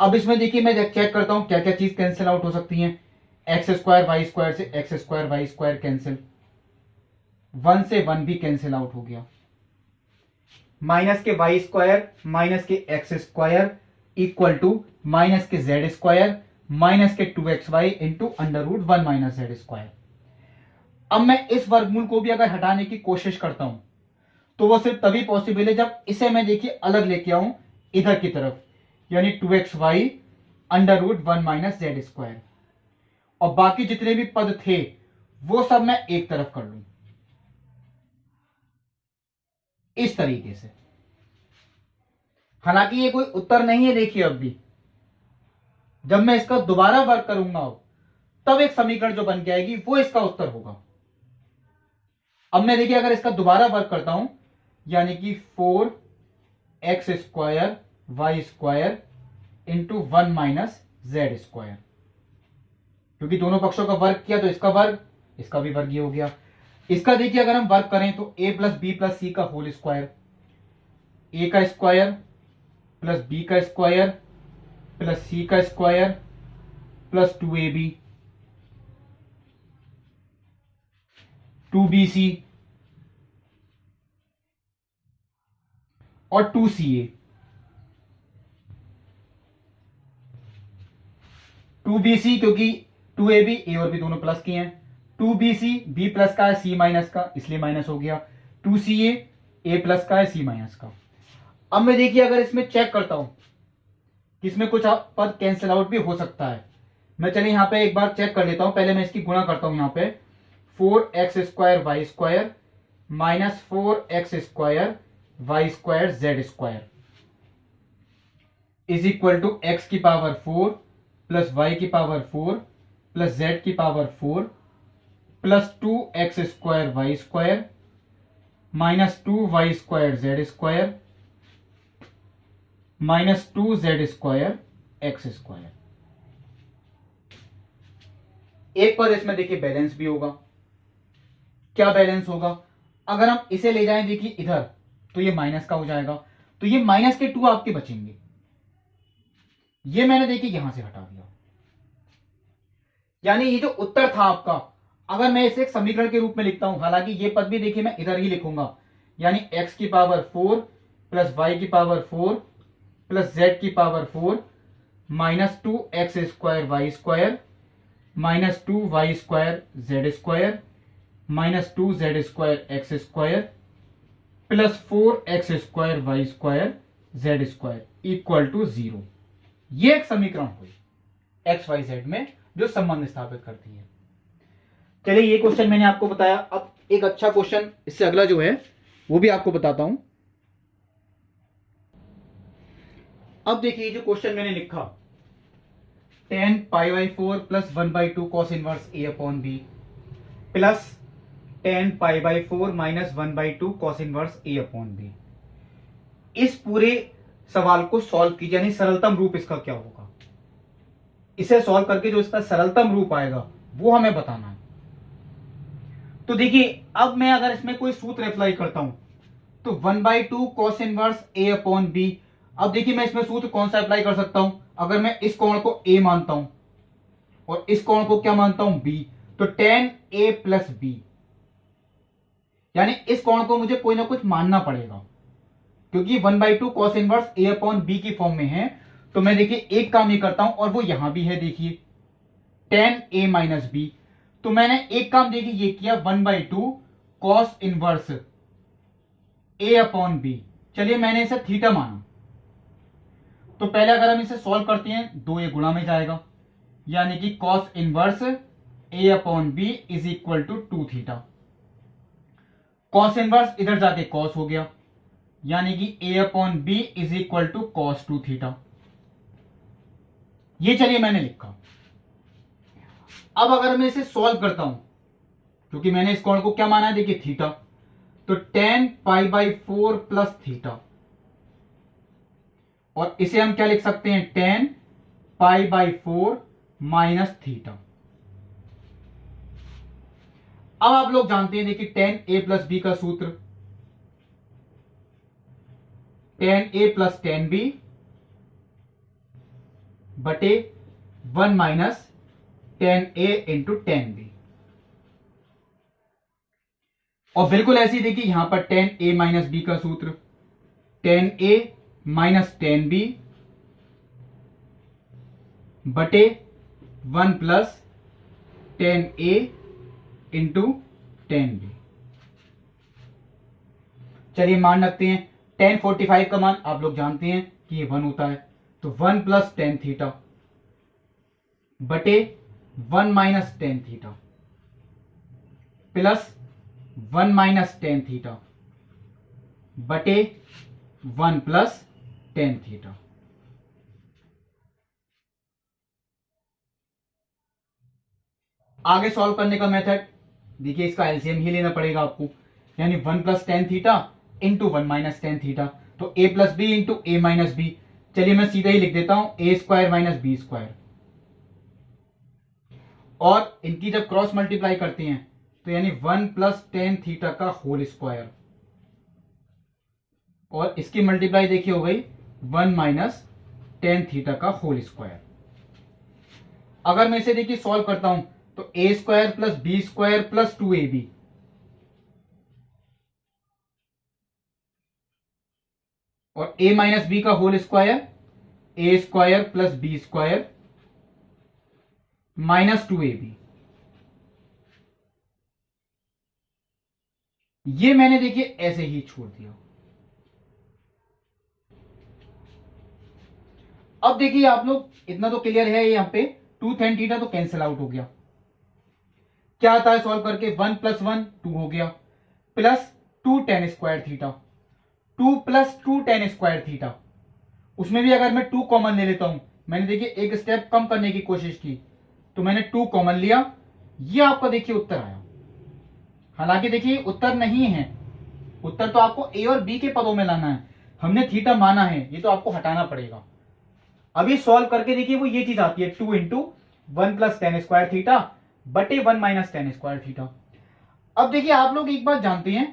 अब इसमें देखिए मैं चेक करता हूं क्या क्या चीज कैंसिल आउट हो सकती हैं। x² y² से x² y² कैंसिल, 1 से 1 भी कैंसिल आउट हो गया, माइनस के y² माइनस के x² इक्वल टू माइनस के z² माइनस के 2xy इंटू √1 - z²। अब मैं इस वर्गमूल को भी अगर हटाने की कोशिश करता हूं, तो वो सिर्फ तभी पॉसिबल है जब इसे मैं देखिए अलग लेके आऊं इधर की तरफ, यानी 2xy √1 - z², और बाकी जितने भी पद थे वो सब मैं एक तरफ कर लूं इस तरीके से। हालांकि ये कोई उत्तर नहीं है, देखिए अब भी जब मैं इसका दोबारा वर्क करूंगा तब एक समीकरण जो बन के आएगी वो इसका उत्तर होगा। अब मैं देखिए अगर इसका दोबारा वर्क करता हूं, यानी कि 4x² y² इंटू 1 - z², क्योंकि दोनों पक्षों का वर्ग किया तो इसका वर्ग, इसका भी वर्ग हो गया। इसका देखिए अगर हम वर्ग करें तो a + b + c का होल स्क्वायर, a का स्क्वायर प्लस b का स्क्वायर प्लस c का स्क्वायर प्लस 2ab 2bc और 2ca, 2bc क्योंकि 2ab a और b दोनों प्लस के हैं, 2bc b प्लस का है c माइनस का इसलिए माइनस हो गया, 2ca a प्लस का है c माइनस का। अब मैं देखिए अगर इसमें चेक करता हूं कि इसमें कुछ पद कैंसिल आउट भी हो सकता है, मैं चलिए यहां पे एक बार चेक कर लेता हूं। पहले मैं इसकी गुणा करता हूं, यहां पे 4x² y² minus 4x² y² z² is equal to x की पावर 4 प्लस y की पावर 4 प्लस z की power 4 plus 2x² y² minus 2y² z² minus 2z² x²। एक पद इसमें देखिए बैलेंस भी होगा। क्या बैलेंस होगा? अगर हम इसे ले जाएं देखिए इधर, तो ये माइनस का हो जाएगा, तो ये माइनस के 2 आपके बचेंगे। ये मैंने देखिए यहां से हटा दिया, यानी ये जो उत्तर था आपका, अगर मैं इसे एक समीकरण के रूप में लिखता हूं, हालांकि ये पद भी देखिए मैं इधर ही लिखूंगा, यानी x की पावर 4 प्लस y की पावर 4 प्लस जेड की power 4 minus 2x² y² minus 2y² z² minus 2z² x² plus 4x² y² z² equal to 0। ये एक समीकरण हुई एक्स वाई जेड में जो संबंध स्थापित करती है। चलिए ये क्वेश्चन मैंने आपको बताया। अब एक अच्छा क्वेश्चन इससे अगला जो है वो भी आपको बताता हूं। अब देखिए जो क्वेश्चन मैंने लिखा, tan π/4 plus 1/2 cos inverse a upon b plus tan π/4 minus 1/2 cos inverse a upon b. इस पूरे सवाल को सॉल्व कीजिए, यानी सरलतम रूप इसका क्या होगा। इसे सॉल्व करके जो इसका सरलतम रूप आएगा वो हमें बताना है। तो देखिए अब मैं अगर इसमें कोई सूत्र अप्लाई करता हूं तो 1/2 cos inverse a upon b. अब देखिए मैं इसमें सूत्र कौन सा अप्लाई कर सकता हूं। अगर मैं इस कोण को a मानता हूं और इस कोण को क्या मानता हूं b, तो tan a प्लस b, यानी इस कोण को मुझे कोई ना कुछ मानना पड़ेगा क्योंकि 1/2 cos inverse a upon b की फॉर्म में है। तो मैं देखिए एक काम ये करता हूं और वो यहां भी है, देखिए tan a माइनस b। तो मैंने एक काम देखिए ये किया 1/2 cos inverse a upon b. चलिए मैंने इसे थीटा माना। तो पहले अगर हम इसे सॉल्व करते हैं 2 ये गुणा में जाएगा, यानी कि cos inverse a upon b is equal to 2 theta. cos inverse इधर जाके cos हो गया, यानी कि a upon b is equal to cos 2 theta. ये चलिए मैंने लिखा। अब अगर मैं इसे सॉल्व करता हूं, क्योंकि मैंने इस कोण को क्या माना है, देखिए थीटा, तो tan π/4 प्लस थीटा, और इसे हम क्या लिख सकते हैं, tan π/4 माइनस थीटा। अब आप लोग जानते हैं देखिए tan a प्लस बी का सूत्र, tan a plus tan b बटे 1 minus tan a into tan b। और बिल्कुल ऐसे ही देखिए यहां पर tan a माइनस बी का सूत्र, tan a minus tan b बटे 1 plus tan a into tan b। चलिए मान रखते हैं tan 45 का मान आप लोग जानते हैं कि ये 1 होता है, तो 1 प्लस tan थीटा बटे 1 minus tan theta plus 1 minus tan theta बटे 1 प्लस tan थीटा। आगे सॉल्व करने का मेथड देखिए, इसका एलसीएम ही लेना पड़ेगा आपको, यानी 1 plus tan theta into 1 minus tan theta, तो a plus b into a minus b. चलिए मैं सीधा ही लिख देता हूं a² माइनस b², और इनकी जब क्रॉस मल्टीप्लाई करते हैं तो यानी 1 प्लस tan थीटा का होल स्क्वायर, और इसकी मल्टीप्लाई देखिए हो गई 1 माइनस tan थीटा का होल स्क्वायर। अगर मैं इसे देखिए सॉल्व करता हूं तो a² plus b² plus 2ab, और a माइनस बी का whole square a² plus b² minus 2ab। ये मैंने देखिए ऐसे ही छोड़ दिया। अब देखिए आप लोग इतना तो क्लियर है, यहां पे 2 tan थीटा तो कैंसिल आउट हो गया। क्या आता है सॉल्व करके, 1 प्लस 1 2 हो गया, plus 2 tan square theta, 2 plus 2 tan square theta. उसमें भी अगर मैं 2 कॉमन ले लेता हूं, मैंने देखिए एक स्टेप कम करने की कोशिश की तो मैंने 2 कॉमन लिया, ये आपका देखिए उत्तर आया। हालांकि देखिए उत्तर नहीं है, उत्तर तो आपको ए और बी के पदों में लाना है। हमने थीटा माना है, ये तो आपको हटाना पड़ेगा। अभी सॉल्व करके देखिए वो ये चीज आती है 2 into 1 plus tan square theta बटे 1 माइनस tan स्क्वायर थीटा। अब देखिए आप लोग एक बात जानते हैं,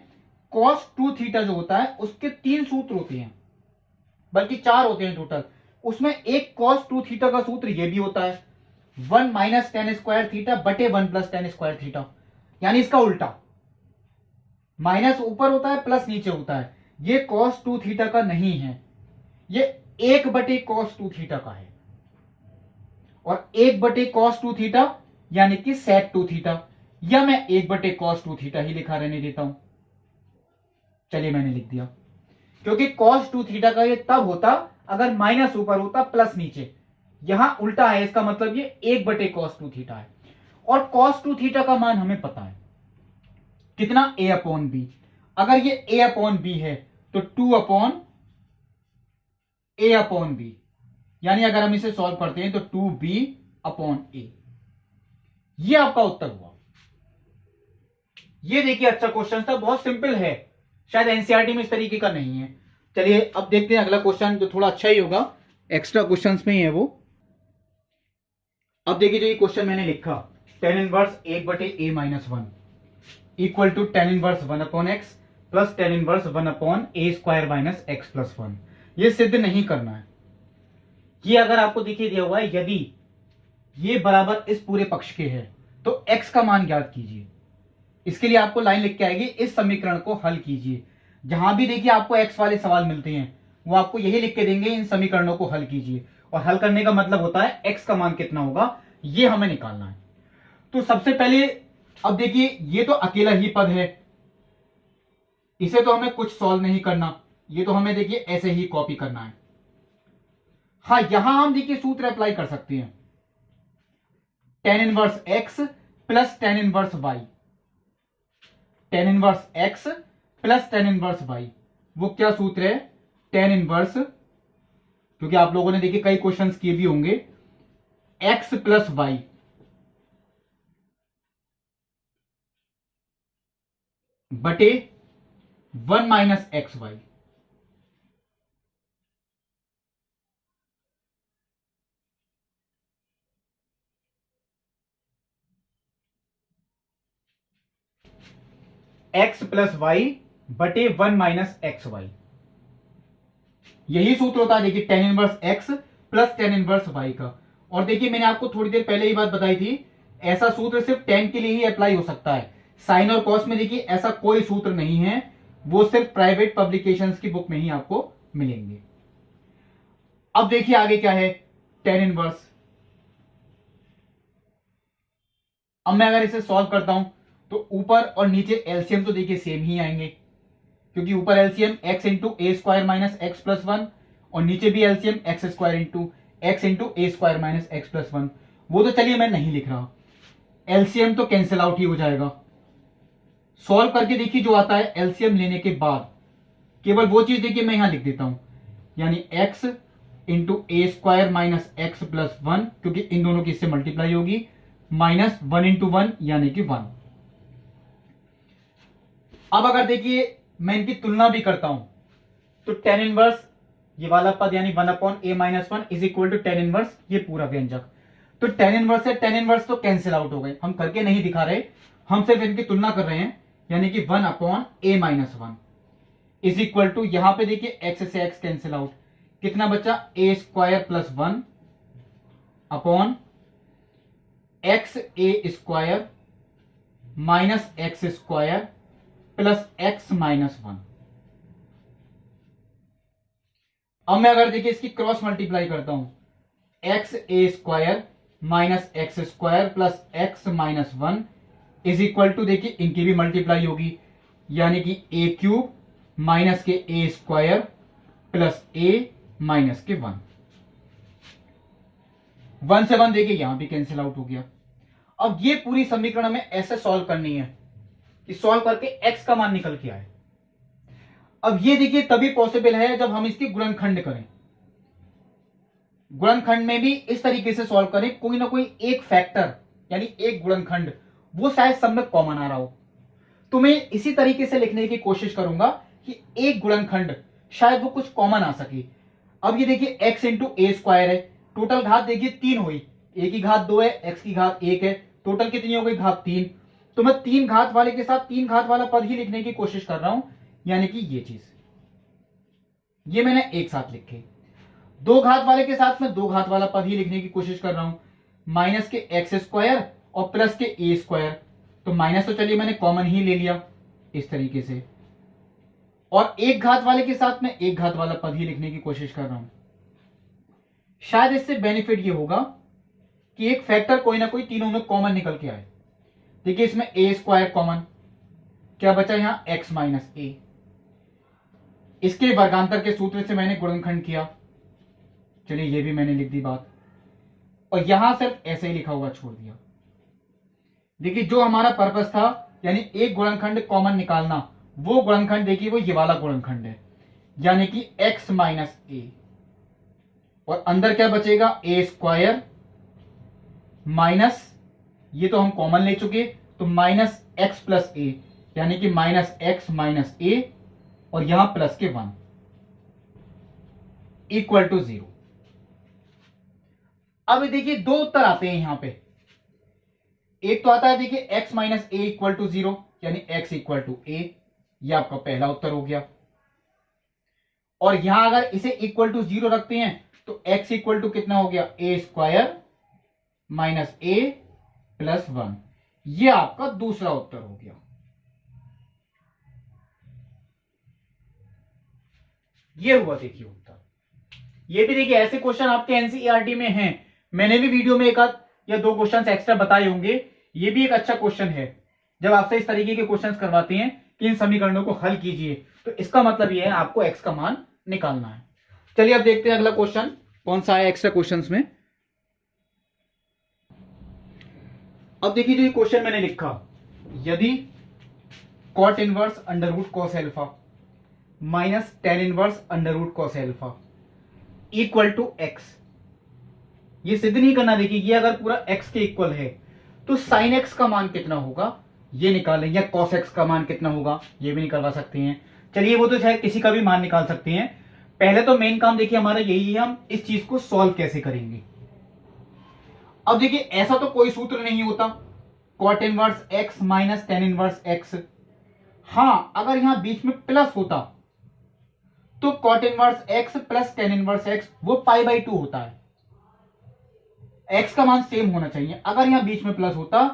cos 2 थीटा जो होता है उसके 3 सूत्र होते हैं, बल्कि 4 होते हैं टोटल। उसमें एक cos 2 थीटा का सूत्र ये भी होता है 1 माइनस tan स्क्वायर थीटा बटे 1 प्लस tan स्क्वायर थीटा, यानी इसका उल्टा, माइनस ऊपर होता है प्लस नीचे होता है। ये cos 2 थीटा का नहीं है, ये 1/cos2 थीटा का है, और 1/cos2 थीटा यानी कि sec2 थीटा, या मैं 1/cos2 थीटा ही लिखा रहने देता हूं। चलिए मैंने लिख दिया, क्योंकि cos2 थीटा का ये तब होता अगर माइनस ऊपर होता प्लस नीचे, यहां उल्टा है, इसका मतलब ये 1/cos2 थीटा है। और cos2 थीटा का मान हमें पता है कितना, a/b। अगर ये a/b है तो 2/a/b, यानी अगर हम इसे सॉल्व करते हैं तो 2b/a। ये आपका उत्तर हुआ। ये देखिए अच्छा क्वेश्चन था, बहुत सिंपल है, शायद एनसीईआरटी में इस तरीके का नहीं है। चलिए अब देखते हैं अगला क्वेश्चन, जो थोड़ा अच्छा ही होगा, एक्स्ट्रा क्वेश्चंस में ही है वो। अब देखिए जो ये क्वेश्चन मैंने लिखा, tan inverse 1/a-1 equal to tan inverse 1/x plus tan inverse 1/a² - x + 1। ये सिद्ध नहीं करना है। ये अगर आपको देखिए दिया हुआ है, यदि ये बराबर इस पूरे पक्ष के है तो x का मान ज्ञात कीजिए। इसके लिए आपको लाइन लिख के आएगी, इस समीकरण को हल कीजिए। जहां भी देखिए आपको x वाले सवाल मिलते हैं वो आपको यही लिख के देंगे, इन समीकरणों को हल कीजिए। और हल करने का मतलब होता है x का मान कितना होगा ये हमें निकालना है। तो सबसे पहले अब देखिए ये तो अकेला ही पद है, इसे तो हमें कुछ सॉल्व नहीं करना, ये तो हमें देखिए ऐसे ही कॉपी करना है। हाँ, यहां हम देखिए सूत्र अप्लाई कर सकते हैं, tan inverse x plus tan inverse y, tan inverse x plus tan inverse y। वो क्या सूत्र है, tan इनवर्स, क्योंकि आप लोगों ने देखिए कई क्वेश्चंस किए भी होंगे, x प्लस y बटे 1 minus xy। x plus y बटे 1 माइनस एक्स वाई, यही सूत्र होता है देखिए tan inverse x plus tan inverse y का। और देखिए मैंने आपको थोड़ी देर पहले ही बात बताई थी, ऐसा सूत्र सिर्फ tan के लिए ही अप्लाई हो सकता है, साइन और कॉस में देखिए ऐसा कोई सूत्र नहीं है, वो सिर्फ प्राइवेट पब्लिकेशंस की बुक में ही आपको मिलेंगे। अब देखिए आगे क्या है, tan इनवर्स। अब मैं अगर इसे सॉल्व करता हूं तो ऊपर और नीचे एलसीएम तो देखिए सेम ही आएंगे, क्योंकि ऊपर LCM x into a square minus x plus 1 और नीचे भी LCM x square into x into a square minus x plus 1। वो तो चलिए मैं नहीं लिख रहा, एलसीएम तो कैंसिल आउट ही हो जाएगा। सॉल्व करके देखिए जो आता है एलसीएम लेने के बाद, केवल वो चीज देखिए मैं यहां लिख देता हूं, यानी x into a square minus x plus 1, क्योंकि इन दोनों की इससे मल्टीप्लाई होगी, माइनस 1 इंटू 1 यानी कि 1। अब अगर देखिए मैं इनकी तुलना भी करता हूं तो tan इनवर्स ये वाला पद यानी 1/a-1 is equal to tan inverse ये पूरा व्यंजक, तो tan इनवर्स से tan इनवर्स तो कैंसिल आउट हो गए, हम करके नहीं दिखा रहे, हम सिर्फ इनकी तुलना कर रहे हैं, यानी कि 1/a-1 इज इक्वल टू, यहां पे देखिए x से x कैंसिल आउट, कितना बचा a square plus 1 upon x a square minus x square plus x minus 1। अब मैं अगर देखिए इसकी क्रॉस मल्टीप्लाई करता हूं, x a square minus x square plus x minus 1 is equal to, देखिए इनकी भी मल्टीप्लाई होगी, यानी कि ए क्यूब माइनस के ए स्क्वायर प्लस ए माइनस के 1। 1 से 1 देखिए यहां भी कैंसिल आउट हो गया। अब ये पूरी समीकरण हमें ऐसे सॉल्व करनी है कि सॉल्व करके x का मान निकल के आए। अब ये देखिए तभी पॉसिबल है जब हम इसकी गुणनखंड करें, गुणनखंड में भी इस तरीके से सॉल्व करें, कोई ना कोई एक फैक्टर यानी एक गुणनखंड वो शायद सब में कॉमन आ रहा हो, तो मैं इसी तरीके से लिखने की कोशिश करूंगा कि एक गुणनखंड शायद वो कुछ कॉमन आ सके। अब ये देखिए x इंटू ए स्क्वायर है, टोटल घात देखिए 3 हुई, a की घात 2 है, x की घात 1 है, टोटल कितनी हो गई घात 3। तो मैं 3 घात वाले के साथ 3 घात वाला पद ही लिखने की कोशिश कर रहा हूं, यानी कि ये चीज ये मैंने एक साथ लिखे। 2 घात वाले के साथ मैं 2 घात वाला पद ही लिखने की कोशिश कर रहा हूं, माइनस के एक्स स्क्वायर और प्लस के ए स्क्वायर, तो माइनस तो चलिए मैंने कॉमन ही ले लिया इस तरीके से, और 1 घात वाले के साथ मैं 1 घात वाला पद ही लिखने की कोशिश कर रहा हूं, शायद इससे बेनिफिट ये होगा कि एक फैक्टर कोई ना कोई तीनों में कॉमन निकल के आए। देखिए इसमें ए स्क्वायर कॉमन, क्या बचा यहां एक्स माइनस ए। इसके वर्गांतर के सूत्र से मैंने गुणनखंड किया, चलिए ये भी मैंने लिख दी बात, और यहां सिर्फ ऐसे ही लिखा हुआ छोड़ दिया। देखिए जो हमारा पर्पस था यानी एक गुणनखंड कॉमन निकालना, वो गुणनखंड देखिए वो ये वाला गुणनखंड है, यानी कि x माइनस ए, और अंदर क्या बचेगा ए स्क्वायर माइनस, ये तो हम कॉमन ले चुके, तो माइनस एक्स प्लस ए, यानी कि माइनस एक्स माइनस ए, और यहां प्लस के 1 इक्वल टू 0। अब देखिए दो उत्तर आते हैं यहां पे। एक तो आता है देखिए x minus a equal to 0, यानी x इक्वल टू ए, यह आपका पहला उत्तर हो गया। और यहां अगर इसे इक्वल टू 0 रखते हैं तो x इक्वल टू कितना हो गया ए स्क्वायर माइनस ए प्लस 1, यह आपका दूसरा उत्तर हो गया। ये हुआ देखिए उत्तर। ये भी देखिए ऐसे क्वेश्चन आपके एनसीईआरटी में हैं, मैंने भी वीडियो में एक आध या दो क्वेश्चंस एक्स्ट्रा बताए होंगे। ये भी एक अच्छा क्वेश्चन है जब आपसे इस तरीके के क्वेश्चंस करवाते हैं कि इन समीकरणों को हल कीजिए, तो इसका मतलब ये है आपको x का मान निकालना है। चलिए अब देखते हैं अगला क्वेश्चन कौन सा है एक्स्ट्रा क्वेश्चंस में। अब देखिए जो ये क्वेश्चन मैंने लिखा, यदि cot inverse under root cos alpha minus tan inverse under root cos alpha equal to x, ये सिद्ध नहीं करना। देखिए ये अगर पूरा x के इक्वल है तो साइन x का मान कितना होगा ये निकालें, या कॉस x का मान कितना होगा ये भी निकलवा सकते हैं। चलिए वो तो शायद किसी का भी मान निकाल सकते हैं। पहले तो मेन काम देखिए हमारा यही है, हम इस चीज को सॉल्व कैसे करेंगे। अब देखिए ऐसा तो कोई सूत्र नहीं होता cot inverse x minus tan inverse x। हां अगर यहां बीच में प्लस होता तो cot inverse x plus tan inverse x वो पाई बाई 2 होता है, x का मान सेम होना चाहिए। अगर यहां बीच में प्लस होता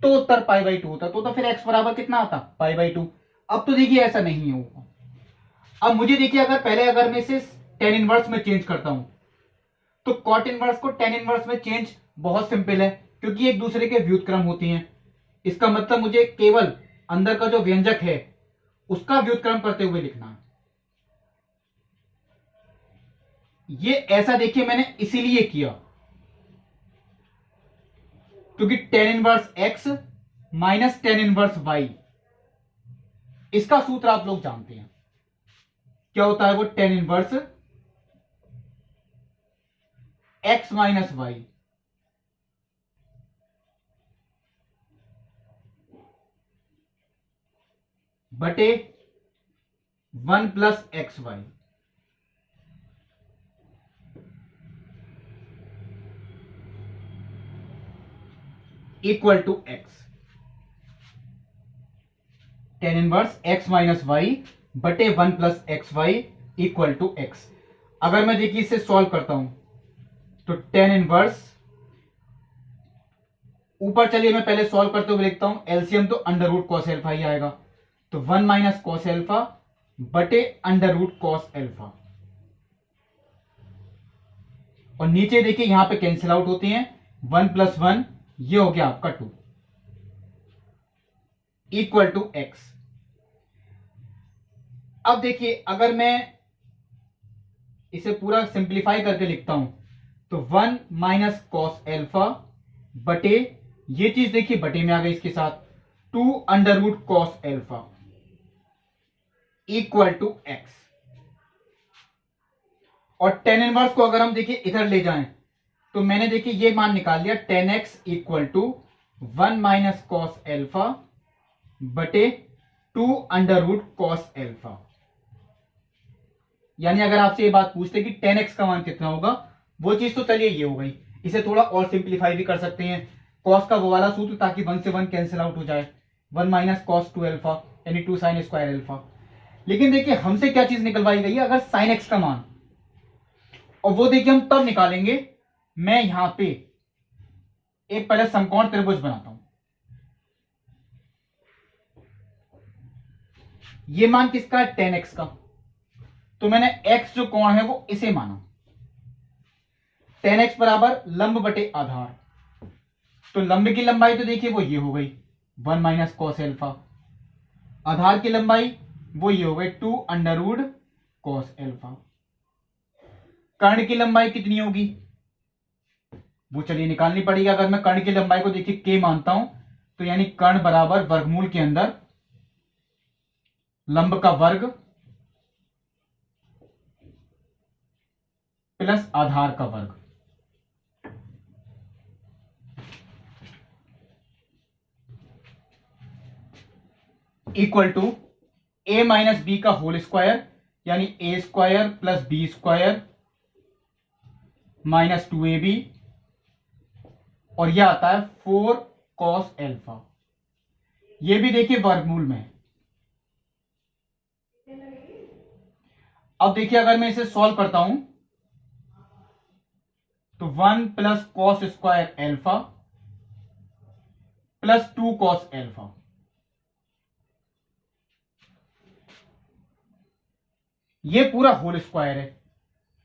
तो उत्तर पाई बाई 2 होता, तो फिर x बराबर कितना आता पाई बाई 2। अब तो देखिए ऐसा नहीं होगा। अब मुझे देखिए अगर मैं इसे टेन इनवर्स में चेंज करता हूं तो कॉट इनवर्स को टेन इनवर्स में चेंज बहुत सिंपल है, क्योंकि एक दूसरे के व्युत्क्रम होती हैं। इसका मतलब मुझे केवल अंदर का जो व्यंजक है उसका व्युत्क्रम करते हुए लिखना है। ये ऐसा देखिए मैंने इसीलिए किया क्योंकि tan inverse x minus tan inverse y, इसका सूत्र आप लोग जानते हैं क्या होता है, वो tan inverse x minus y बटे 1 plus x y equal to x. Tan inverse x minus y बटे 1 plus x y equal to x. अगर मैं देखिए इसे सॉल्व करता हूं तो टेन इनवर्स, ऊपर चलिए मैं पहले सॉल्व करते हुए लिखता हूं, एलसीएम तो अंडर रूट कॉस एल्फा ही आएगा, तो 1 माइनस कॉस एल्फा बटे अंडर रूट कॉस एल्फा, और नीचे देखिए यहां पे कैंसिल आउट होते हैं, 1 प्लस 1 ये हो गया आपका 2 इक्वल टू एक्स। अब देखिए अगर मैं इसे पूरा सिंप्लीफाई करके लिखता हूं तो 1 माइनस कॉस एल्फा बटे, ये चीज देखिए बटे में आ गई इसके साथ, 2 under root cos alpha equal to x. और टेन इनवर्स को अगर हम देखिए इधर ले जाएं तो मैंने देखिए ये मान निकाल लिया, 10x equal to 1 minus cos alpha बटे 2 अंडर रूट कॉस एल्फा। यानी अगर आपसे ये बात पूछते कि 10x का मान कितना होगा, वो चीज तो चलिए ये हो गई। इसे थोड़ा और सिंप्लीफाई भी कर सकते हैं, कॉस का वो वाला सूत्र ताकि 1 से 1 कैंसिल आउट हो जाए, 1 माइनस कॉस 2 एल्फा यानी 2 साइन स्क्वायर एल्फा। लेकिन देखिए हमसे क्या चीज निकलवाई गई है, अगर साइन एक्स का मान, और वो देखिए हम तब निकालेंगे, मैं यहां पे एक पहले समकोण त्रिभुज बनाता हूं। ये मान किसका है 10x का, तो मैंने x जो कोण है वो इसे माना, tan x बराबर लंब बटे आधार, तो लंब की लंबाई तो देखिए वो ये हो गई 1 माइनस कॉस एल्फा, आधार की लंबाई वो ये हो गई 2 अंडर रूट कॉस एल्फा। कर्ण की लंबाई कितनी होगी वो चलिए निकालनी पड़ेगी। अगर मैं कर्ण की लंबाई को देखिए k मानता हूं तो यानी कर्ण बराबर वर्गमूल के अंदर लंब का वर्ग प्लस आधार का वर्ग, equal to a minus b का होल स्क्वायर यानी a square plus b square minus 2ab, और यह आता है 4 कॉस एल्फा। यह भी देखिए वर्गमूल में है। अब देखिए अगर मैं इसे सॉल्व करता हूं तो 1 plus cos square alpha plus 2 cos alpha, ये पूरा होल स्क्वायर है,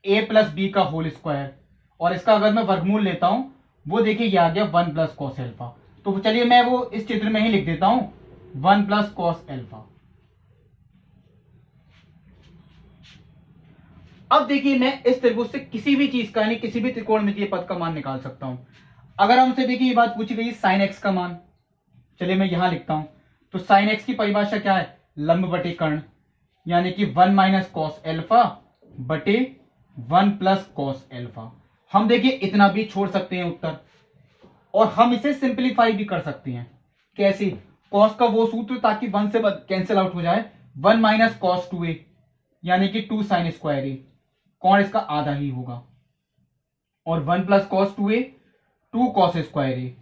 a प्लस बी का होल स्क्वायर, और इसका अगर मैं वर्गमूल लेता हूं वो देखिए ये आ गया 1 प्लस कॉस एल्फा। तो चलिए मैं वो इस चित्र में ही लिख देता हूं 1 प्लस कॉस एल्फा। अब देखिए मैं इस त्रिभुज से किसी भी चीज का यानी किसी भी त्रिकोणमितीय पद का मान निकाल सकता हूं। अगर हमसे देखिए ये बात पूछी गई साइन एक्स का मान, चलिए मैं यहां लिखता हूं, तो साइन एक्स की परिभाषा क्या है, लंब बटे कर्ण, यानी कि 1 माइनस कॉस एल्फा बटे 1 प्लस कॉस एल्फा। हम देखिए इतना भी छोड़ सकते हैं उत्तर, और हम इसे सिंप्लीफाई भी कर सकते हैं। कैसे, कॉस का वो सूत्र ताकि 1 से कैंसिल आउट हो जाए, 1 माइनस कॉस 2a यानी कि 2 साइन स्क्वायर ए, कौन इसका आधा ही होगा, और 1 plus cos 2a 2 cos square a,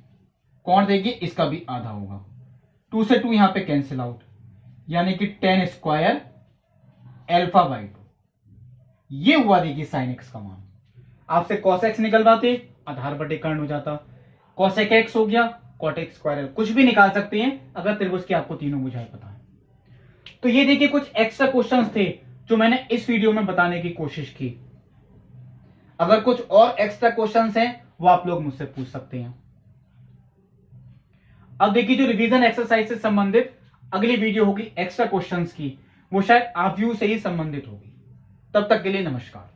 कौन देगी इसका भी आधा होगा। 2 से 2 यहां पे कैंसिल आउट, यानी कि 10 स्क्वायर एल्फा बाई 2, ये हुआ देखिए साइन एक्स का मान। आपसे कॉस एक्स निकलवाते आधार बटे कर्ण हो जाता, कॉसेक एक्स हो गया, कॉटेक स्क्वायर, कुछ भी निकाल सकते हैं अगर त्रिभुज की आपको तीनों बुझाएं पता है। तो ये देखिए कुछ एक्स्ट्रा क्वेश्चंस थे जो मैंने इस वीडियो में बताने की कोशिश की। अगर कुछ और एक्स्ट्रा क्वेश्चंस हैं वो आप लोग मुझसे पूछ सकते हैं। अब देखिए जो रिवीजन एक्सरसाइज से संबंधित अगली वीडियो होगी एक्स्ट्रा क्वेश्चंस की, वो शायद आप व्यू से ही संबंधित होगी। तब तक के लिए नमस्कार।